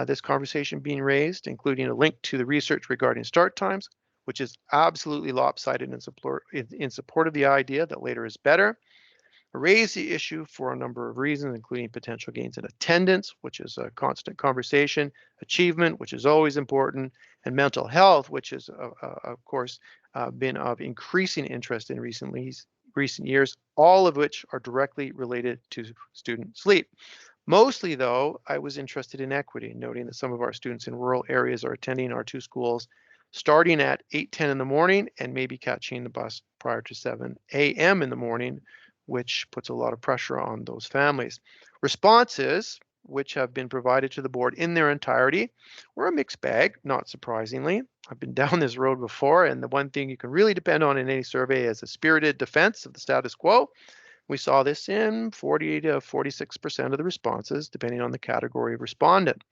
this conversation being raised, including a link to the research regarding start times, which is absolutely lopsided in support of the idea that later is better. Raise the issue for a number of reasons, including potential gains in attendance, which is a constant conversation, achievement, which is always important, and mental health, which is, of course, been of increasing interest in recent years, all of which are directly related to student sleep. Mostly, though, I was interested in equity, noting that some of our students in rural areas are attending our two schools starting at 8:10 in the morning and maybe catching the bus prior to 7 a.m. in the morning, which puts a lot of pressure on those families. Responses, which have been provided to the board in their entirety, were a mixed bag, not surprisingly. I've been down this road before, and the one thing you can really depend on in any survey is a spirited defense of the status quo. We saw this in 40 to 46% of the responses, depending on the category of respondent.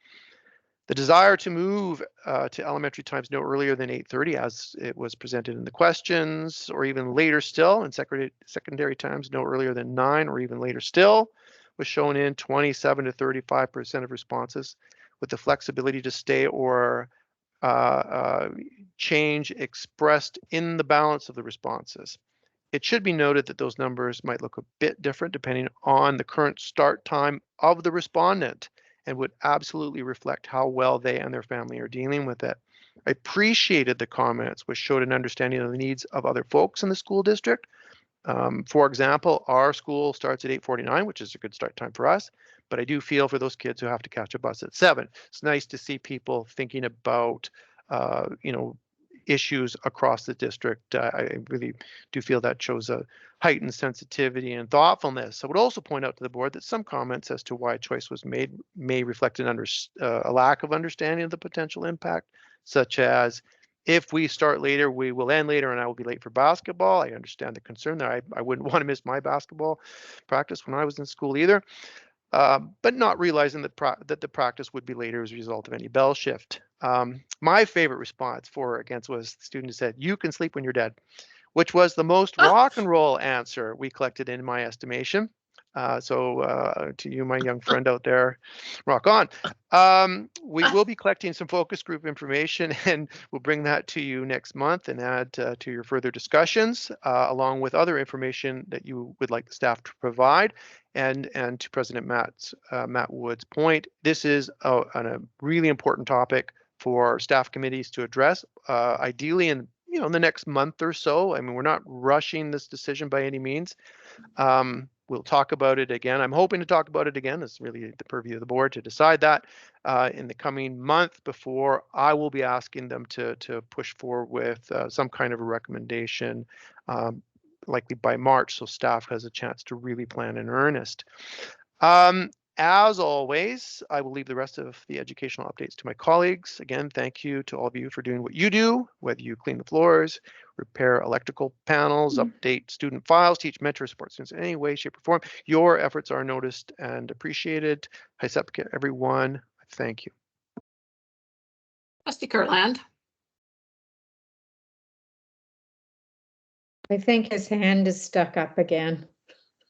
The desire to move to elementary times no earlier than 8:30, as it was presented in the questions, or even later still, and secondary times no earlier than 9, or even later still, was shown in 27 to 35% of responses, with the flexibility to stay or change expressed in the balance of the responses. It should be noted that those numbers might look a bit different depending on the current start time of the respondent, and would absolutely reflect how well they and their family are dealing with it. I appreciated the comments, which showed an understanding of the needs of other folks in the school district. For example, our school starts at 8:49, which is a good start time for us, but I do feel for those kids who have to catch a bus at 7. It's nice to see people thinking about, issues across the district. I really do feel that shows a heightened sensitivity and thoughtfulness. I would also point out to the board that some comments as to why a choice was made may reflect a lack of understanding of the potential impact, such as, if we start later, we will end later and I will be late for basketball. I understand the concern there. I wouldn't want to miss my basketball practice when I was in school either. But not realizing that the practice would be later as a result of any bell shift. My favorite response for or against was the student who said, "You can sleep when you're dead," which was the most rock and roll answer we collected in my estimation. So to you, my young friend out there, rock on. We will be collecting some focus group information, and we'll bring that to you next month and add to your further discussions, along with other information that you would like the staff to provide. And to President Matt Wood's point, this is a really important topic for staff committees to address, ideally in the next month or so. I mean, we're not rushing this decision by any means. We'll talk about it again. I'm hoping to talk about it again. It's really the purview of the board to decide that in the coming month, before I will be asking them to push forward with some kind of a recommendation, likely by March, so staff has a chance to really plan in earnest. As always, I will leave the rest of the educational updates to my colleagues. Again, thank you to all of you for doing what you do, whether you clean the floors, repair electrical panels, update student files, teach, mentor, support students in any way, shape, or form. Your efforts are noticed and appreciated. HiSEPCA, everyone, thank you. Trustee Kirtland. I think his hand is stuck up again.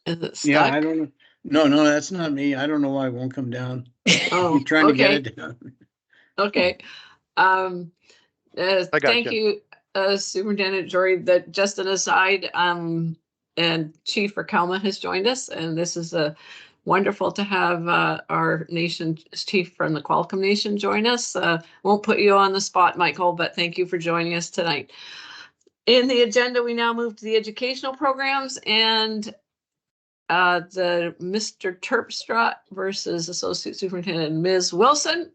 Is it stuck? Yeah, I don't know. No, that's not me. I don't know why it won't come down. Oh, I'm trying to get okay. it down. Okay. Thank you, Superintendent Jory. That just an aside, and Chief Rakelma has joined us, and this is wonderful to have our nation's chief from the Qualcomm Nation join us. Won't put you on the spot, Michael, but thank you for joining us tonight. In the agenda, we now move to the educational programs, and the Mr. Terpstra versus Associate Superintendent Ms. Wilson.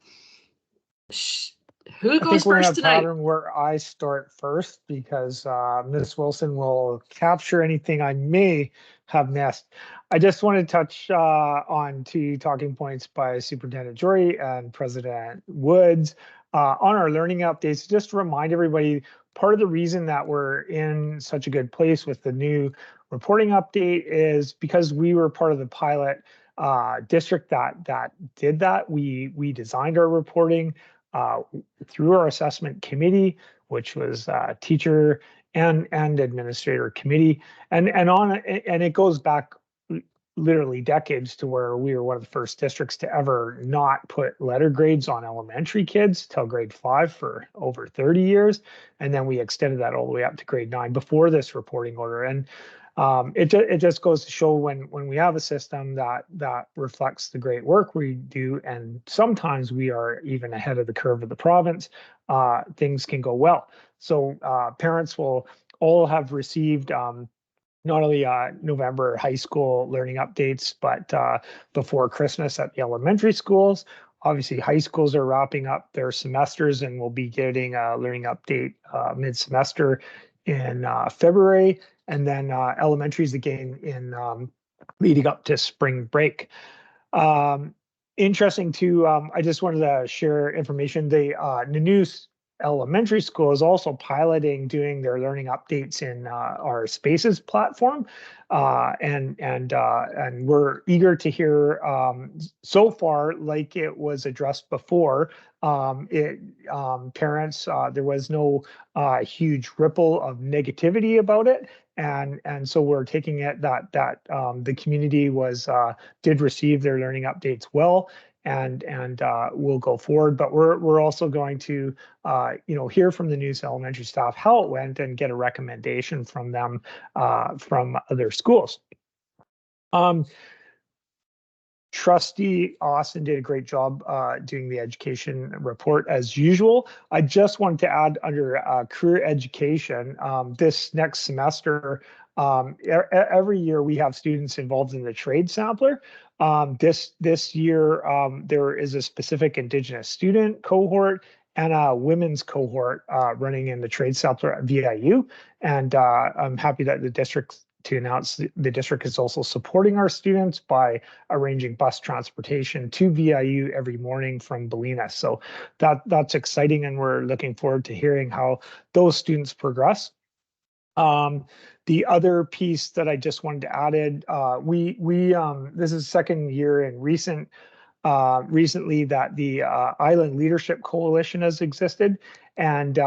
Who goes first tonight? Pattern where I start first, because Ms. Wilson will capture anything I may have missed. I just want to touch on 2 talking points by Superintendent Jory and President Woods on our learning updates. Just to remind everybody, part of the reason that we're in such a good place with the new reporting update is because we were part of the pilot district that did that. We designed our reporting through our assessment committee, which was teacher and administrator committee, and it goes back literally decades to where we were one of the first districts to ever not put letter grades on elementary kids till grade 5 for over 30 years. And then we extended that all the way up to grade 9 before this reporting order. And it just goes to show when we have a system that reflects the great work we do, and sometimes we are even ahead of the curve of the province, things can go well. So parents will all have received not only November high school learning updates, but before Christmas at the elementary schools. Obviously, high schools are wrapping up their semesters and will be getting a learning update mid-semester in February, and then elementaries again in leading up to spring break. Interesting too, I just wanted to share information. The new Elementary School is also piloting doing their learning updates in our Spaces platform, and we're eager to hear. So far, like it was addressed before, parents, there was no huge ripple of negativity about it, and so we're taking it that the community did receive their learning updates well, and we'll go forward. But we're also going to hear from the Neuse Elementary staff how it went and get a recommendation from them from other schools. Trustee Austin did a great job doing the education report as usual. I just wanted to add under career education, this next semester, every year we have students involved in the trade sampler. This year, there is a specific Indigenous student cohort and a women's cohort running in the trade sampler at VIU. And I'm happy that the district to announce the district is also supporting our students by arranging bus transportation to VIU every morning from Bolinas. So that's exciting, and we're looking forward to hearing how those students progress. The other piece that I just wanted to add in, this is the second year in recently that the Island Leadership Coalition has existed, and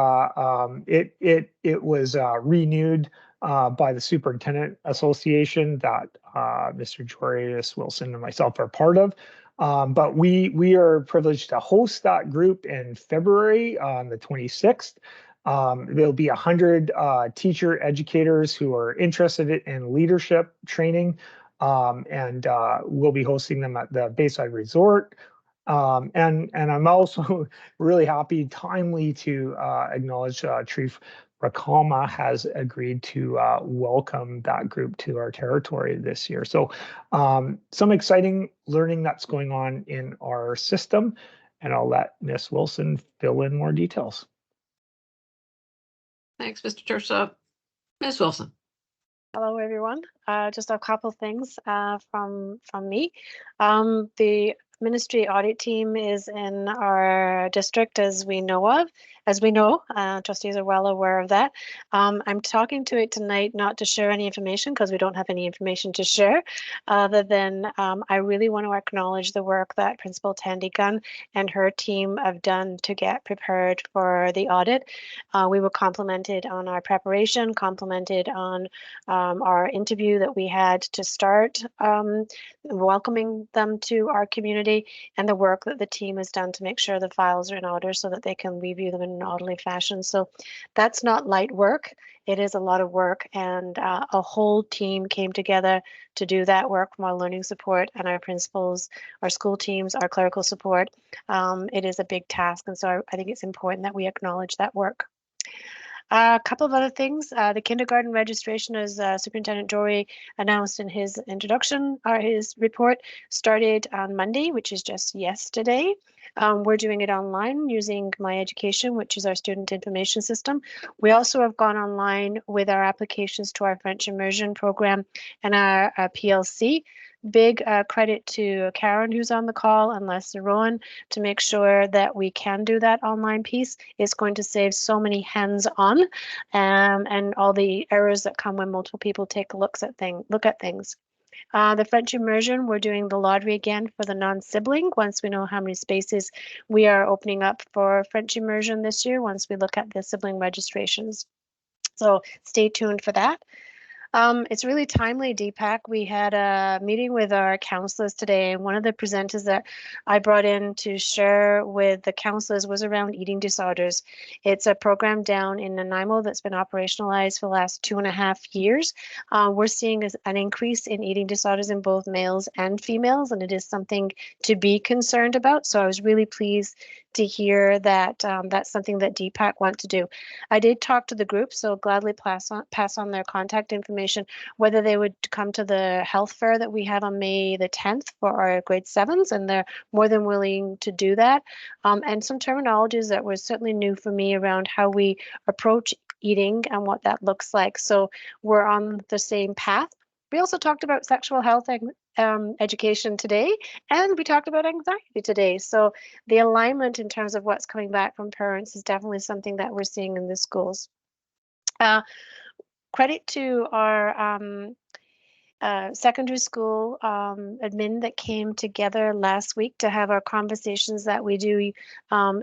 it was renewed by the Superintendent Association that Mr. Joris Wilson and myself are part of. But we are privileged to host that group in February on the 26th. There'll be 100 teacher educators who are interested in leadership training, and we'll be hosting them at the Bayside Resort. And I'm also really timely to acknowledge Chief Rakama has agreed to welcome that group to our territory this year. So some exciting learning that's going on in our system, and I'll let Ms. Wilson fill in more details. Thanks, Mr. Tursop. Ms. Wilson. Hello, everyone. Just a couple things from me. The Ministry audit team is in our district, as we know. Trustees are well aware of that. I'm talking to it tonight not to share any information because we don't have any information to share, other than I really want to acknowledge the work that Principal Tandy Gunn and her team have done to get prepared for the audit. We were complimented on our preparation, complimented on our interview that we had to start welcoming them to our community, and the work that the team has done to make sure the files are in order so that they can review them in an orderly fashion. So that's not light work. It is a lot of work, and a whole team came together to do that work from our learning support and our principals, our school teams, our clerical support. It is a big task, and so I think it's important that we acknowledge that work. A couple of other things. The kindergarten registration, as Superintendent Jory announced in his introduction, or his report, started on Monday, which is just yesterday. We're doing it online using My Education, which is our student information system. We also have gone online with our applications to our French immersion program and our PLC. Big credit to Karen, who's on the call, and Leslie Rowan, to make sure that we can do that online piece. It's going to save so many hands-on and all the errors that come when multiple people take look at things. The French immersion, we're doing the lottery again for the non-sibling once we know how many spaces we are opening up for French immersion this year, once we look at the sibling registrations. So stay tuned for that. It's really timely, Deepak. We had a meeting with our counselors today, and one of the presenters that I brought in to share with the counselors was around eating disorders. It's a program down in Nanaimo that's been operationalized for the last 2.5 years. We're seeing an increase in eating disorders in both males and females, and it is something to be concerned about. So I was really pleased to hear that that's something that Deepak wants to do. I did talk to the group, so gladly pass on their contact information, whether they would come to the health fair that we have on May the 10th for our grade 7s, and they're more than willing to do that. And some terminologies that were certainly new for me around how we approach eating and what that looks like. So we're on the same path. We also talked about sexual health education today, and we talked about anxiety today. So the alignment in terms of what's coming back from parents is definitely something that we're seeing in the schools. Credit to our secondary school admin that came together last week to have our conversations that we do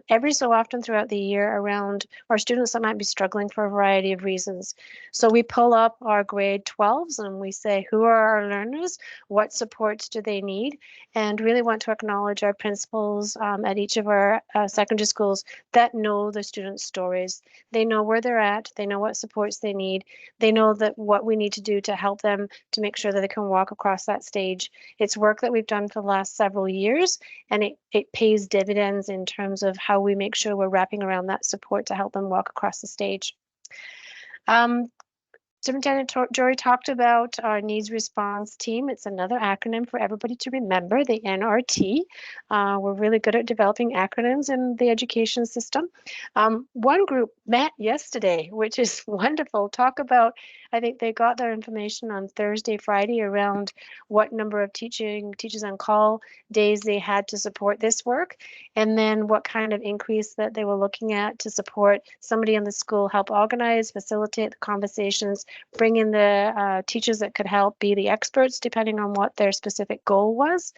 every so often throughout the year around our students that might be struggling for a variety of reasons. So we pull up our grade 12s and we say, who are our learners? What supports do they need? And really want to acknowledge our principals at each of our secondary schools that know the students' stories. They know where they're at. They know what supports they need. They know that what we need to do to help them to make sure that they can walk across that stage. It's work that we've done for the last several years, and it pays dividends in terms of how we make sure we're wrapping around that support to help them walk across the stage. Superintendent Jory talked about our needs response team. It's another acronym for everybody to remember, the NRT. We're really good at developing acronyms in the education system. One group met yesterday, which is wonderful. Talk about, I think they got their information on Thursday, Friday around what number of teachers on call days they had to support this work, and then what kind of increase that they were looking at to support somebody in the school, help organize, facilitate the conversations, bring in the teachers that could help be the experts depending on what their specific goal was.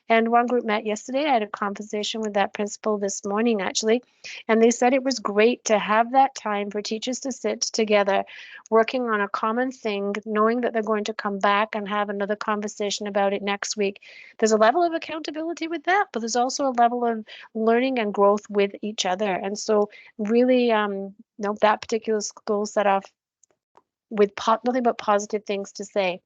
And one group met yesterday. I had a conversation with that principal this morning actually, and they said it was great to have that time for teachers to sit together working on a common thing, knowing that they're going to come back and have another conversation about it next week. There's a level of accountability with that, but there's also a level of learning and growth with each other. And so really, that particular school set off with nothing but positive things to say.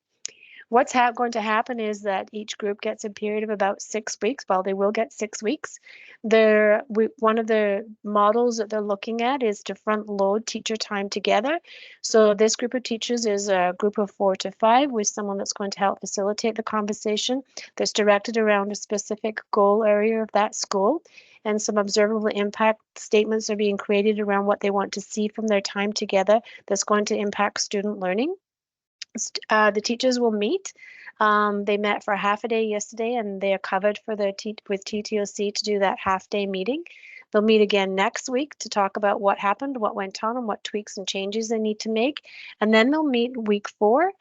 What's going to happen is that each group gets a period of about 6 weeks. Well, they will get 6 weeks. One of the models that they're looking at is to front load teacher time together. So this group of teachers is a group of 4 to 5 with someone that's going to help facilitate the conversation that's directed around a specific goal area of that school. And some observable impact statements are being created around what they want to see from their time together that's going to impact student learning. The teachers will meet. They met for a half a day yesterday, and they are covered for with TTOC to do that half-day meeting. They'll meet again next week to talk about what happened, what went on, and what tweaks and changes they need to make. And then they'll meet week 4,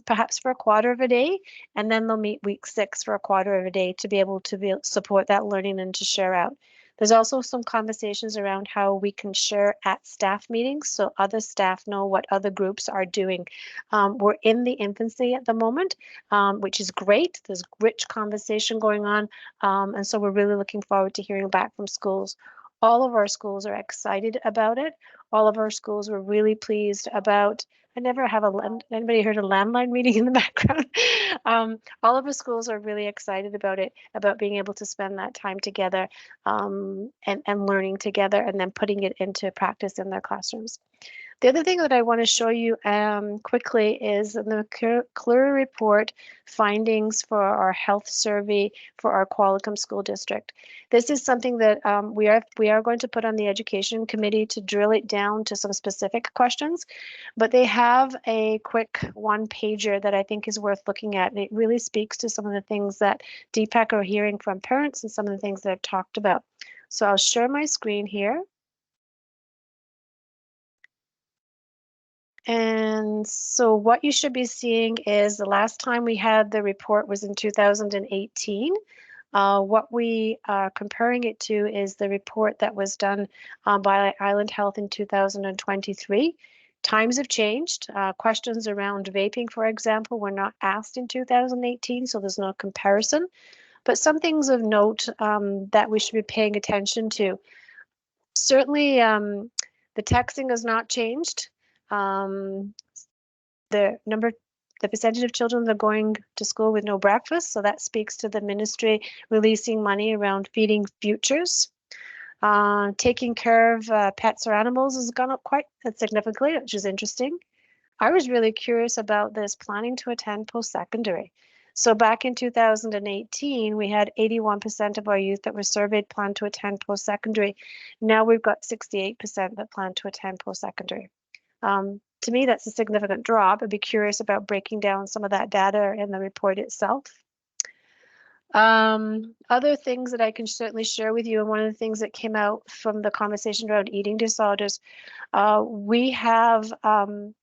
perhaps for a quarter of a day, and then they'll meet week 6 for a quarter of a day to be able to support that learning and to share out. There's also some conversations around how we can share at staff meetings so other staff know what other groups are doing. We're in the infancy at the moment, which is great. There's rich conversation going on, and so we're really looking forward to hearing back from schools. All of our schools are excited about it. All of our schools were really pleased about. I never have anybody heard a landline reading in the background? All of the schools are really excited about it, about being able to spend that time together and learning together and then putting it into practice in their classrooms. The other thing that I want to show you quickly is the Clery report findings for our health survey for our Qualicum School District. This is something that we are going to put on the education committee to drill it down to some specific questions, but they have a quick one-pager that I think is worth looking at, and it really speaks to some of the things that Deepak are hearing from parents and some of the things that I've talked about. So I'll share my screen here. And so what you should be seeing is the last time we had the report was in 2018. What we are comparing it to is the report that was done by Island Health in 2023. Times have changed. Questions around vaping, for example, were not asked in 2018, so there's no comparison. But some things of note that we should be paying attention to. Certainly, the texting has not changed. The percentage of children that are going to school with no breakfast, so that speaks to the ministry releasing money around feeding futures. Taking care of pets or animals has gone up quite significantly, which is interesting. I was really curious about this planning to attend post-secondary. So back in 2018, we had 81% of our youth that were surveyed planned to attend post-secondary. Now we've got 68% that plan to attend post-secondary. To me, that's a significant drop. I'd be curious about breaking down some of that data in the report itself. Other things that I can certainly share with you, and one of the things that came out from the conversation around eating disorders, we have 5%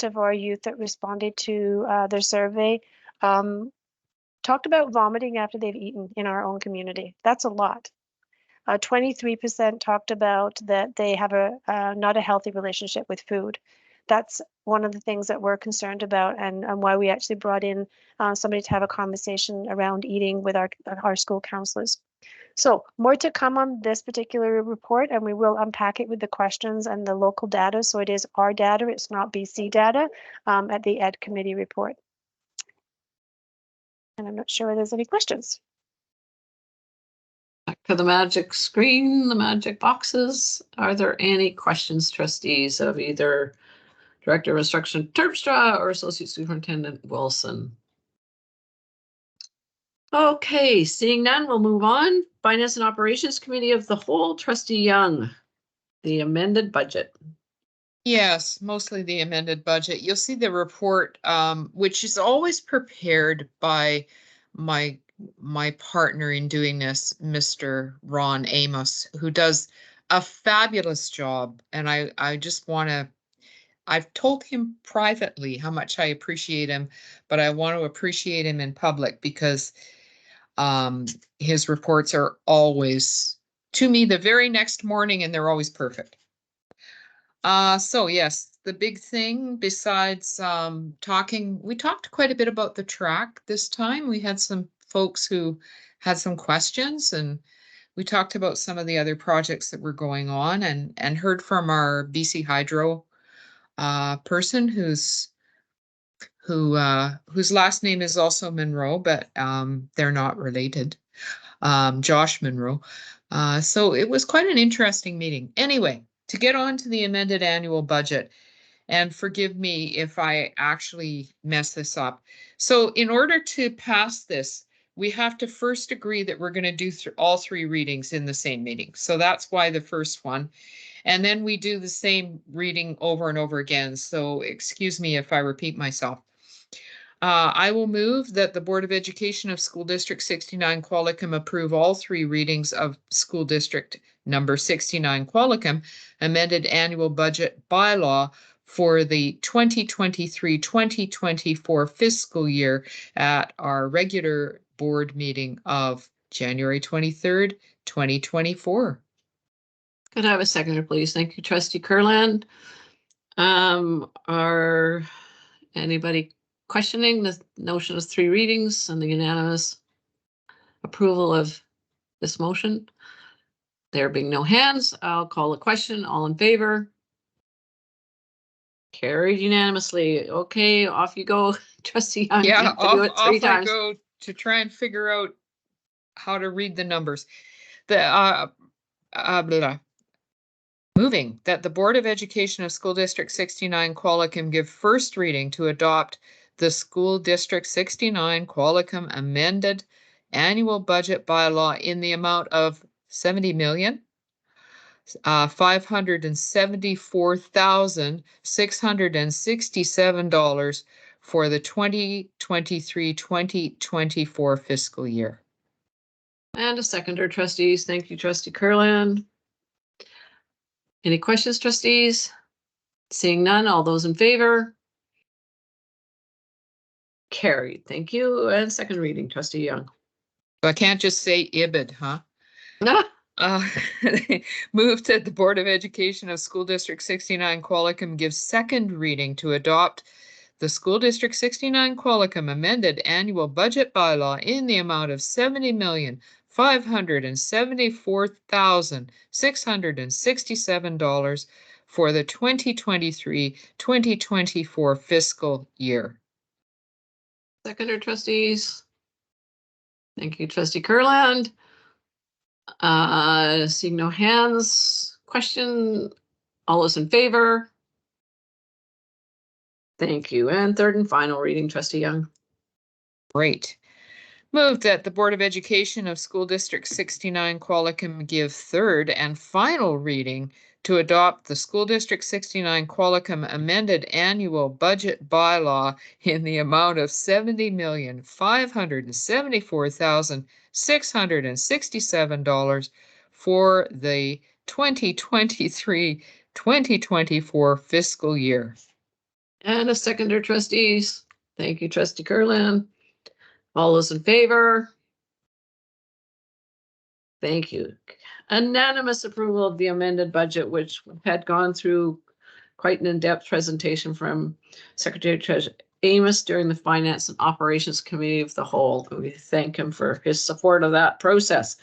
of our youth that responded to their survey talked about vomiting after they've eaten in our own community. That's a lot. 23% talked about that they have not a healthy relationship with food. That's one of the things that we're concerned about, and why we actually brought in somebody to have a conversation around eating with our school counselors. So more to come on this particular report, and we will unpack it with the questions and the local data. So it is our data, it's not BC data, at the Ed Committee report. And I'm not sure if there's any questions. Back to the magic screen, the magic boxes. Are there any questions, trustees, of either Director of Instruction Terpstra or Associate Superintendent Wilson? Okay, seeing none, we'll move on. Finance and Operations Committee of the Whole, Trustee Young, the amended budget. Yes, mostly the amended budget. You'll see the report, which is always prepared by my partner in doing this, Mr. Ron Amos, who does a fabulous job. And I just want to, I've told him privately how much I appreciate him, but I want to appreciate him in public because his reports are always, to me, the very next morning, and they're always perfect. So yes, the big thing besides we talked quite a bit about the track this time. We had some folks who had some questions, and we talked about some of the other projects that were going on, and heard from our BC Hydro person whose last name is also Monroe, but they're not related. Josh Monroe. So it was quite an interesting meeting. Anyway, to get on to the amended annual budget, and forgive me if I actually mess this up. So in order to pass this, we have to first agree that we're going to do all three readings in the same meeting. So that's why the first one. And then we do the same reading over and over again. So excuse me if I repeat myself. I will move that the Board of Education of School District 69 Qualicum approve all three readings of School District number 69 Qualicum amended annual budget bylaw for the 2023-2024 fiscal year at our regular board meeting of January 23rd, 2024. Could I have a seconder, please? Thank you, Trustee Kurland. Are anybody questioning the notion of three readings and the unanimous approval of this motion? There being no hands, I'll call a question. All in favor? Carried unanimously. Okay, off you go, Trustee Young. Yeah, off I times. go to try and figure out how to read the numbers. Moving that the Board of Education of School District 69 Qualicum give first reading to adopt the School District 69 Qualicum amended annual budget bylaw in the amount of $70,574,667 for the 2023-2024 fiscal year. And a seconder, trustees. Thank you, Trustee Kurland. Any questions, trustees? Seeing none, all those in favor? Carried. Thank you. And second reading, Trustee Young. So I can't just say IBID, huh? No. Move that the Board of Education of School District 69 Qualicum gives second reading to adopt the School District 69 Qualicum amended annual budget bylaw in the amount of $70,574,667 for the 2023-2024 fiscal year. Seconder, trustees. Thank you, Trustee Kurland. Seeing no hands, question, all those in favor? Thank you. And third and final reading, Trustee Young. Great. Move that the Board of Education of School District 69 Qualicum give third and final reading to adopt the School District 69 Qualicum amended annual budget bylaw in the amount of $70,574,667 for the 2023-2024 fiscal year. And a seconder, trustees. Thank you, trustee Kurland. All those in favor? Thank you. Unanimous approval of the amended budget, which had gone through quite an in-depth presentation from Secretary Treasurer Amos during the Finance and Operations Committee of the whole. We thank him for his support of that process,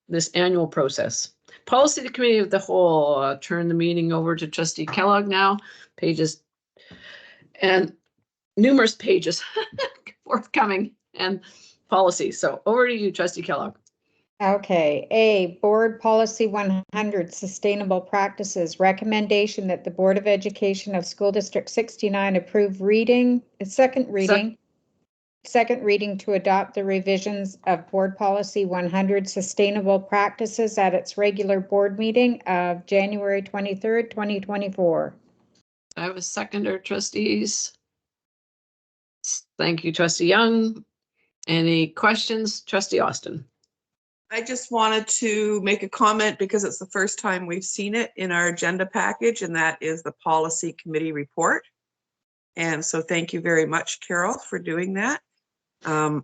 this annual process. Policy Committee of the whole, turn the meeting over to trustee Kellogg now. Pages and numerous pages forthcoming and policy. So over to you, trustee Kellogg. Okay, A, Board Policy 100, Sustainable Practices. Recommendation that the Board of Education of School District 69 approve second reading to adopt the revisions of Board Policy 100, Sustainable Practices at its regular board meeting of January 23rd, 2024. I have a seconder, trustees. Thank you, trustee Young. Any questions, trustee Austin? I just wanted to make a comment because it's the first time we've seen it in our agenda package, and that is the Policy Committee report. And so thank you very much, Carol, for doing that. For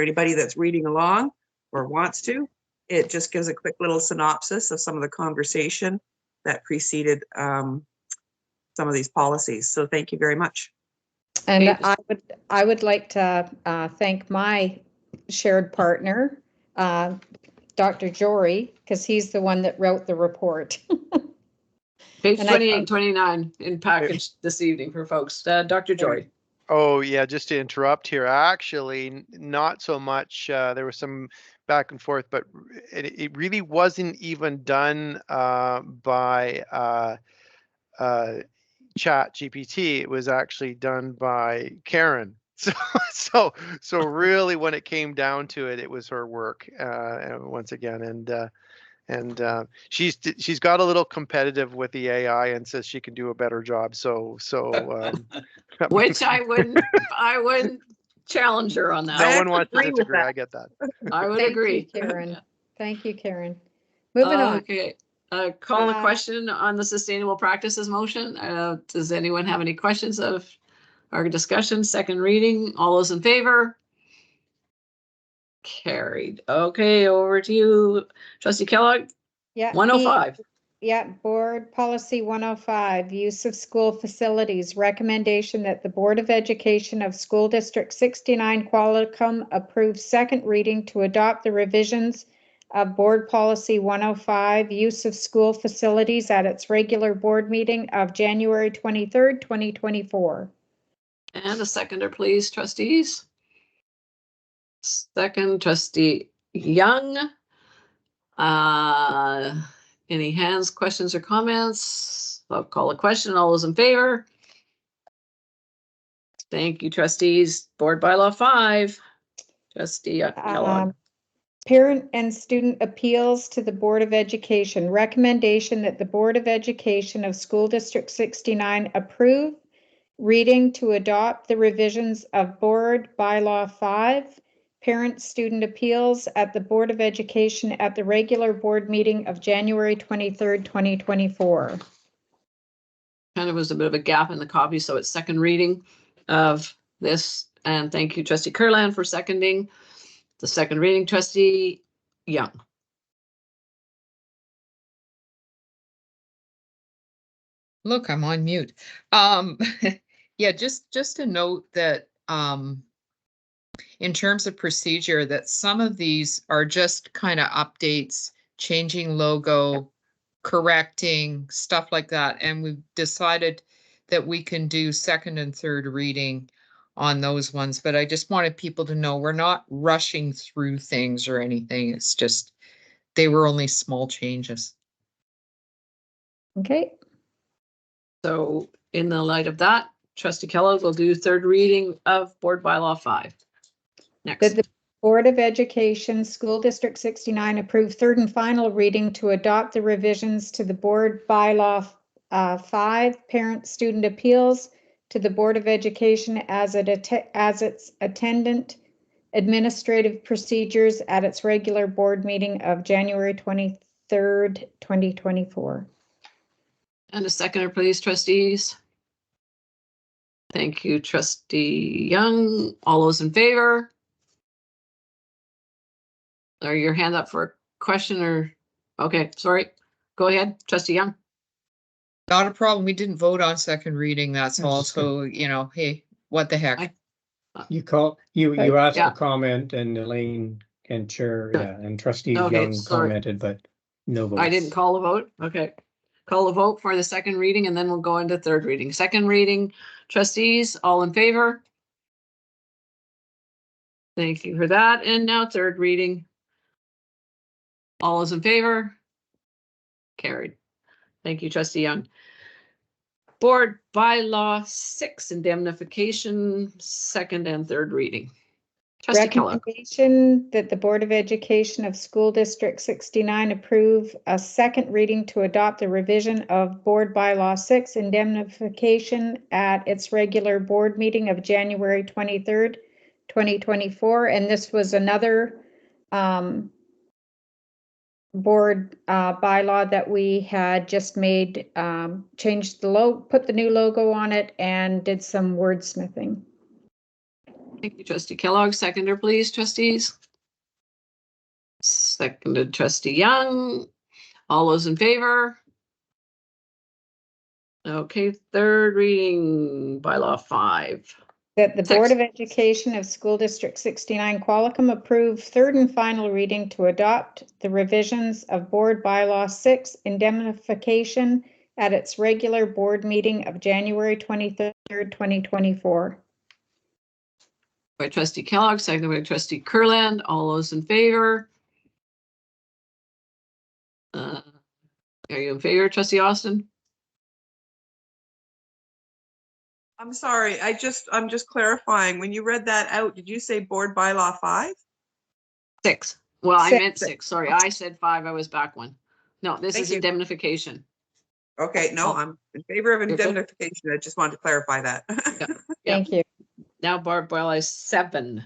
anybody that's reading along or wants to, it just gives a quick little synopsis of some of the conversation that preceded some of these policies. So thank you very much. And I would like to thank my shared partner, Dr. Jory, because he's the one that wrote the report. Page 28, 29 in package this evening for folks. Dr. Jory. Oh, yeah, just to interrupt here, actually, not so much, there was some back and forth, but it really wasn't even done by Chat GPT. It was actually done by Karen. So really, when it came down to it, it was her work once again, and she's got a little competitive with the AI and says she can do a better job. Which I wouldn't challenge her on that. No one wants to disagree. I get that. I would agree. Thank you, Karen. Thank you, Karen. Moving on. Okay. Call the question on the sustainable practices motion. Does anyone have any questions of our discussion? Second reading. All those in favor? Carried. Okay, over to you, trustee Kellogg. Yeah. 105. Yeah, Board Policy 105, Use of School Facilities. Recommendation that the Board of Education of School District 69 Qualicum approve second reading to adopt the revisions of Board Policy 105, Use of School Facilities at its regular board meeting of January 23rd, 2024. And a seconder, please, trustees. Second, trustee Young. Any hands, questions, or comments? I'll call a question. All those in favor? Thank you, trustees. Board Bylaw 5. Trustee Kellogg. Parent and student appeals to the Board of Education. Recommendation that the Board of Education of School District 69 approve reading to adopt the revisions of Board Bylaw 5, Parent-Student Appeals at the Board of Education at the regular board meeting of January 23rd, 2024. Kind of was a bit of a gap in the copy, so it's second reading of this. And thank you, trustee Kurland, for seconding the second reading. Trustee Young. Look, I'm on mute. Yeah, just a note that in terms of procedure, that some of these are just kind of updates, changing logo, correcting, stuff like that. And we've decided that we can do second and third reading on those ones. But I just wanted people to know we're not rushing through things or anything. It's just, they were only small changes. Okay. So in the light of that, trustee Kellogg will do third reading of Board Bylaw 5. Next. Board of Education, School District 69 approved third and final reading to adopt the revisions to the board bylaw 5, parent student appeals to the Board of Education as its attendant administrative procedures at its regular board meeting of January 23rd, 2024. And a seconder, please, trustees. Thank you, trustee Young. All those in favor? Or your hand up for a question or, okay, sorry. Go ahead, trustee Young. Not a problem. We didn't vote on second reading. That's That's also, you know, hey, what the heck? You asked Yeah. for comment and Elaine and Chair, yeah, and trustee Okay, Young sorry. commented, but no votes. I didn't call a vote. Okay. Call a vote for the second reading and then we'll go into third reading. Second reading, trustees, all in favor? Thank you for that. And now third reading. All those in favor? Carried. Thank you, trustee Young. Board bylaw 6 indemnification, second and third reading. Trustee Kellogg. Recommendation that the Board of Education of School District 69 approve a second reading to adopt the revision of Board Bylaw 6 indemnification at its regular board meeting of January 23rd, 2024. And this was another board bylaw that we had just made, changed the logo, put the new logo on it and did some wordsmithing. Thank you, trustee Kellogg. Seconder, please, trustees. Seconded, trustee Young. All those in favor? Okay, third reading, bylaw 5. That the Six. Board of Education of School District 69 Qualicum approve third and final reading to adopt the revisions of Board Bylaw 6 indemnification at its regular board meeting of January 23rd, 2024. By trustee Kellogg, seconded by trustee Kurland. All those in favor? Are you in favor, trustee Austin? I'm sorry, I'm just clarifying. When you read that out, did you say board bylaw 5? 6. Well, I Six. meant 6. Sorry, I said 5. I was back one. No, this Thank is you. indemnification. Okay, no, Oh. I'm in favor of You're good. indemnification. I just wanted to clarify that. Yeah. Thank you. Now Board bylaw 7.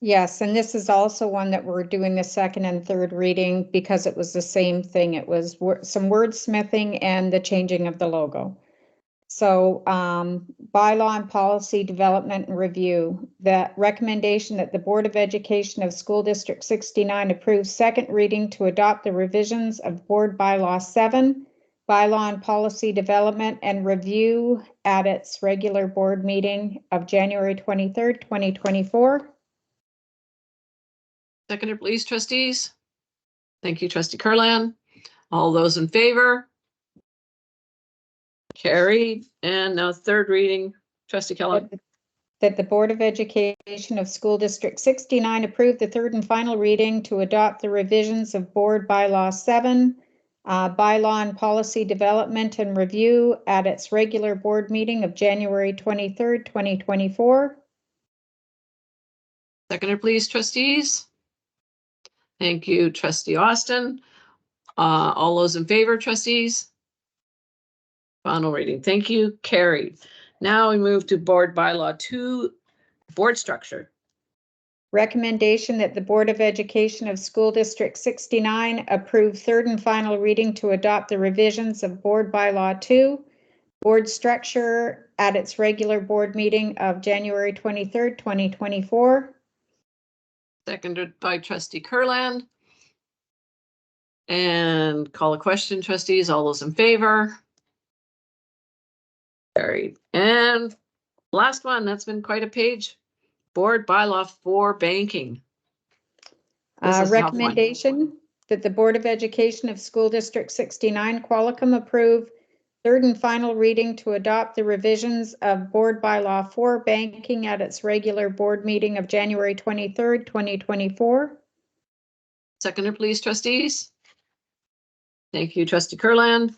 Yes, and this is also one that we're doing the second and third reading because it was the same thing. It was some wordsmithing and the changing of the logo. So bylaw and policy development and review. The recommendation that the Board of Education of School District 69 approves second reading to adopt the revisions of Board Bylaw 7, bylaw and policy development and review at its regular board meeting of January 23rd, 2024. Seconder, please, trustees. Thank you, trustee Kurland. All those in favor? Carried. And now third reading, trustee Kellogg. That the Board of Education of School District 69 approve the third and final reading to adopt the revisions of Board Bylaw 7, bylaw and policy development and review at its regular board meeting of January 23rd, 2024. Seconder, please, trustees. Thank you, trustee Austin. All those in favor, trustees? Final reading. Thank you. Carried. Now we move to Board Bylaw 2, board structure. Recommendation that the Board of Education of School District 69 approve third and final reading to adopt the revisions of Board Bylaw 2, board structure at its regular board meeting of January 23rd, 2024. Seconded by trustee Kurland. And call a question, trustees. All those in favor? Carried. And last one, that's been quite a page. Board Bylaw 4, banking. This is a tough one. Recommendation that the Board of Education of School District 69 Qualicum approve third and final reading to adopt the revisions of Board Bylaw 4 banking at its regular board meeting of January 23rd, 2024. Seconder, please, trustees. Thank you, trustee Kurland.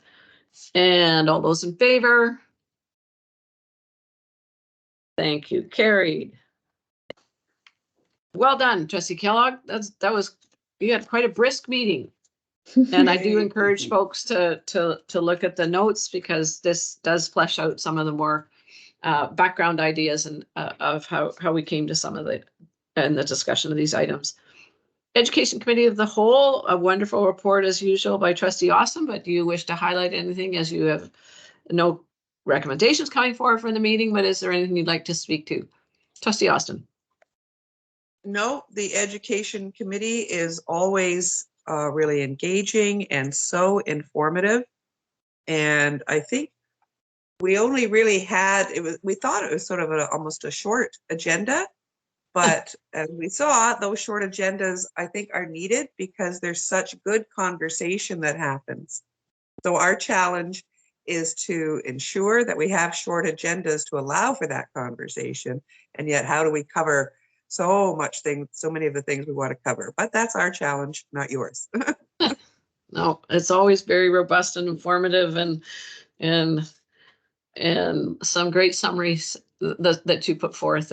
And all those in favor? Thank you. Carried. Well done, Trustee Kellogg. You had quite a brisk meeting. And I do encourage folks to look at the notes, because this does flesh out some of the more background ideas and of how we came to some of the discussion of these items. Education Committee of the Whole, a wonderful report as usual by Trustee Austin, but do you wish to highlight anything, as you have no recommendations coming forward from the meeting, but is there anything you'd like to speak to? Trustee Austin. No, the Education Committee is always really engaging and so informative. And I think we only really had, we thought it was sort of almost a short agenda, but as we saw, those short agendas I think are needed, because there's such good conversation that happens. So our challenge is to ensure that we have short agendas to allow for that conversation. And yet, how do we cover so many of the things we want to cover? But that's our challenge, not yours. No, it's always very robust and informative, and some great summaries that you put forth.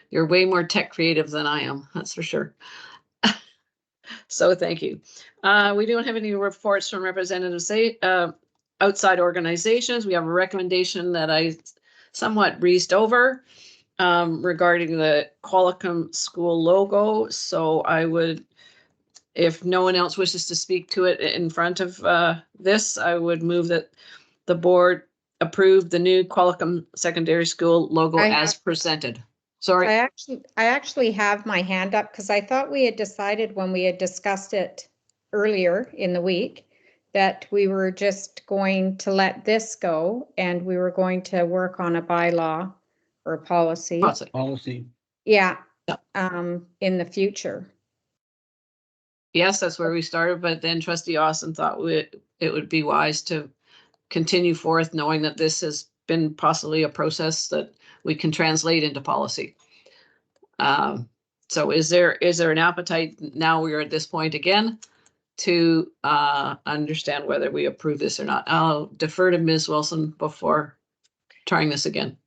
You're way more tech creative than I am, that's for sure. So thank you. We don't have any reports from representatives outside organizations. We have a recommendation that I somewhat breezed over regarding the Qualicum School logo. So I would, if no one else wishes to speak to it in front of this, I would move that the board approve the new Qualicum Secondary School logo as presented. Sorry. I actually have my hand up, because I thought we had decided when we had discussed it earlier in the week that we were just going to let this go, and we were going to work on a bylaw or a policy. Policy. Yeah. In the future. Yes, that's where we started, but then Trustee Austin thought it would be wise to continue forth, knowing that this has been possibly a process that we can translate into policy. So is there an appetite, now we're at this point again, to understand whether we approve this or not? I'll defer to Ms. Wilson before trying this again.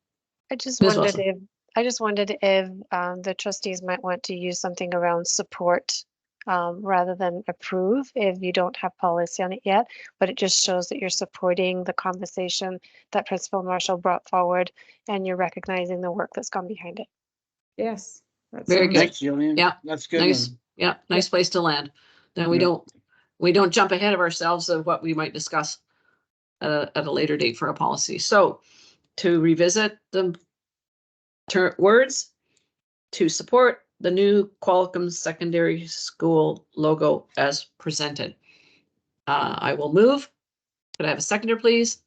I just Ms. wondered if the trustees might want to use something around support rather than approve, if you don't have policy on it yet, but it just shows that you're supporting the conversation that Principal Marshall brought forward, and you're recognizing the work that's gone behind it. Yes. Very good. Thanks, Jillian. Yeah. That's good. Nice. Yeah. Nice place to land. Then we don't jump ahead of ourselves of what we might discuss at a later date for a policy. So to revisit the words, to support the new Qualicum Secondary School logo as presented. I will move. Could I have a seconder, please?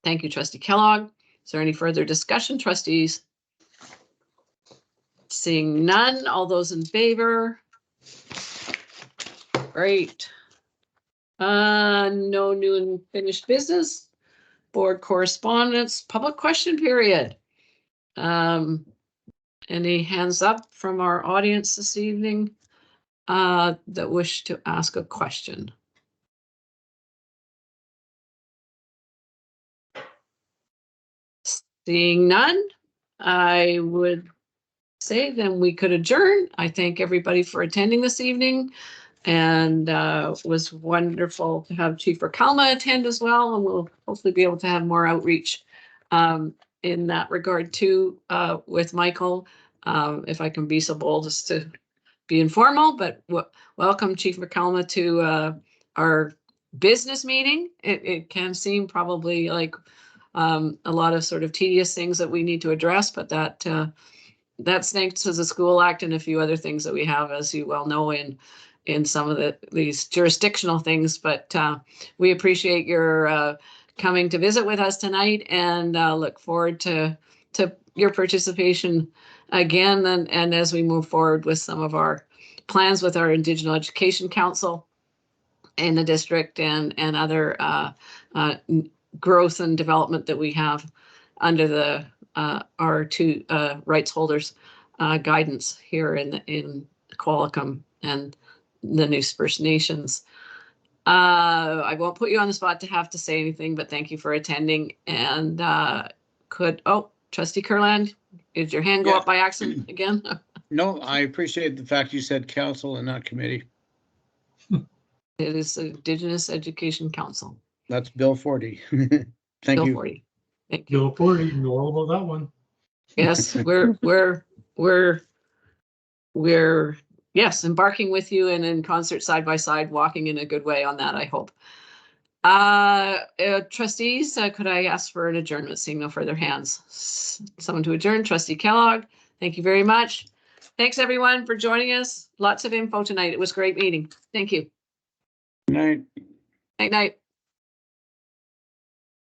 Thank you, Trustee Kellogg. Is there any further discussion, trustees? Seeing none, all those in favor? Great. No new and finished business. Board correspondence, public question period. Any hands up from our audience this evening that wish to ask a question? Seeing none, I would say then we could adjourn. I thank everybody for attending this evening, and it was wonderful to have Chief Ricalma attend as well, and we'll hopefully be able to have more outreach in that regard too with Michael. If I can be so bold as to be informal, but welcome Chief Ricalma to our business meeting. It can seem probably like a lot of sort of tedious things that we need to address, but that's thanks to the School Act and a few other things that we have, as you well know, in some of these jurisdictional things. But we appreciate your coming to visit with us tonight, and look forward to your participation again, and as we move forward with some of our plans with our Indigenous Education Council in the district and other growth and development that we have under our two rights holders guidance here in Qualicum and the new First Nations. I won't put you on the spot to have to say anything, but thank you for attending. And Trustee Kurland, did your hand go up by accident again? No, I appreciate the fact you said council and not committee. It is Indigenous Education Council. That's Bill 40. Thank Bill you. 40. Thank you. Bill 40, you know all about that one. Yes, we're yes, embarking with you and in concert side by side, walking in a good way on that, I hope. Trustees, could I ask for an adjournment, seeing no further hands? Someone to adjourn. Trustee Kellogg, thank you very much. Thanks everyone for joining us. Lots of info tonight. It was a great meeting. Thank you. Good night. Night night.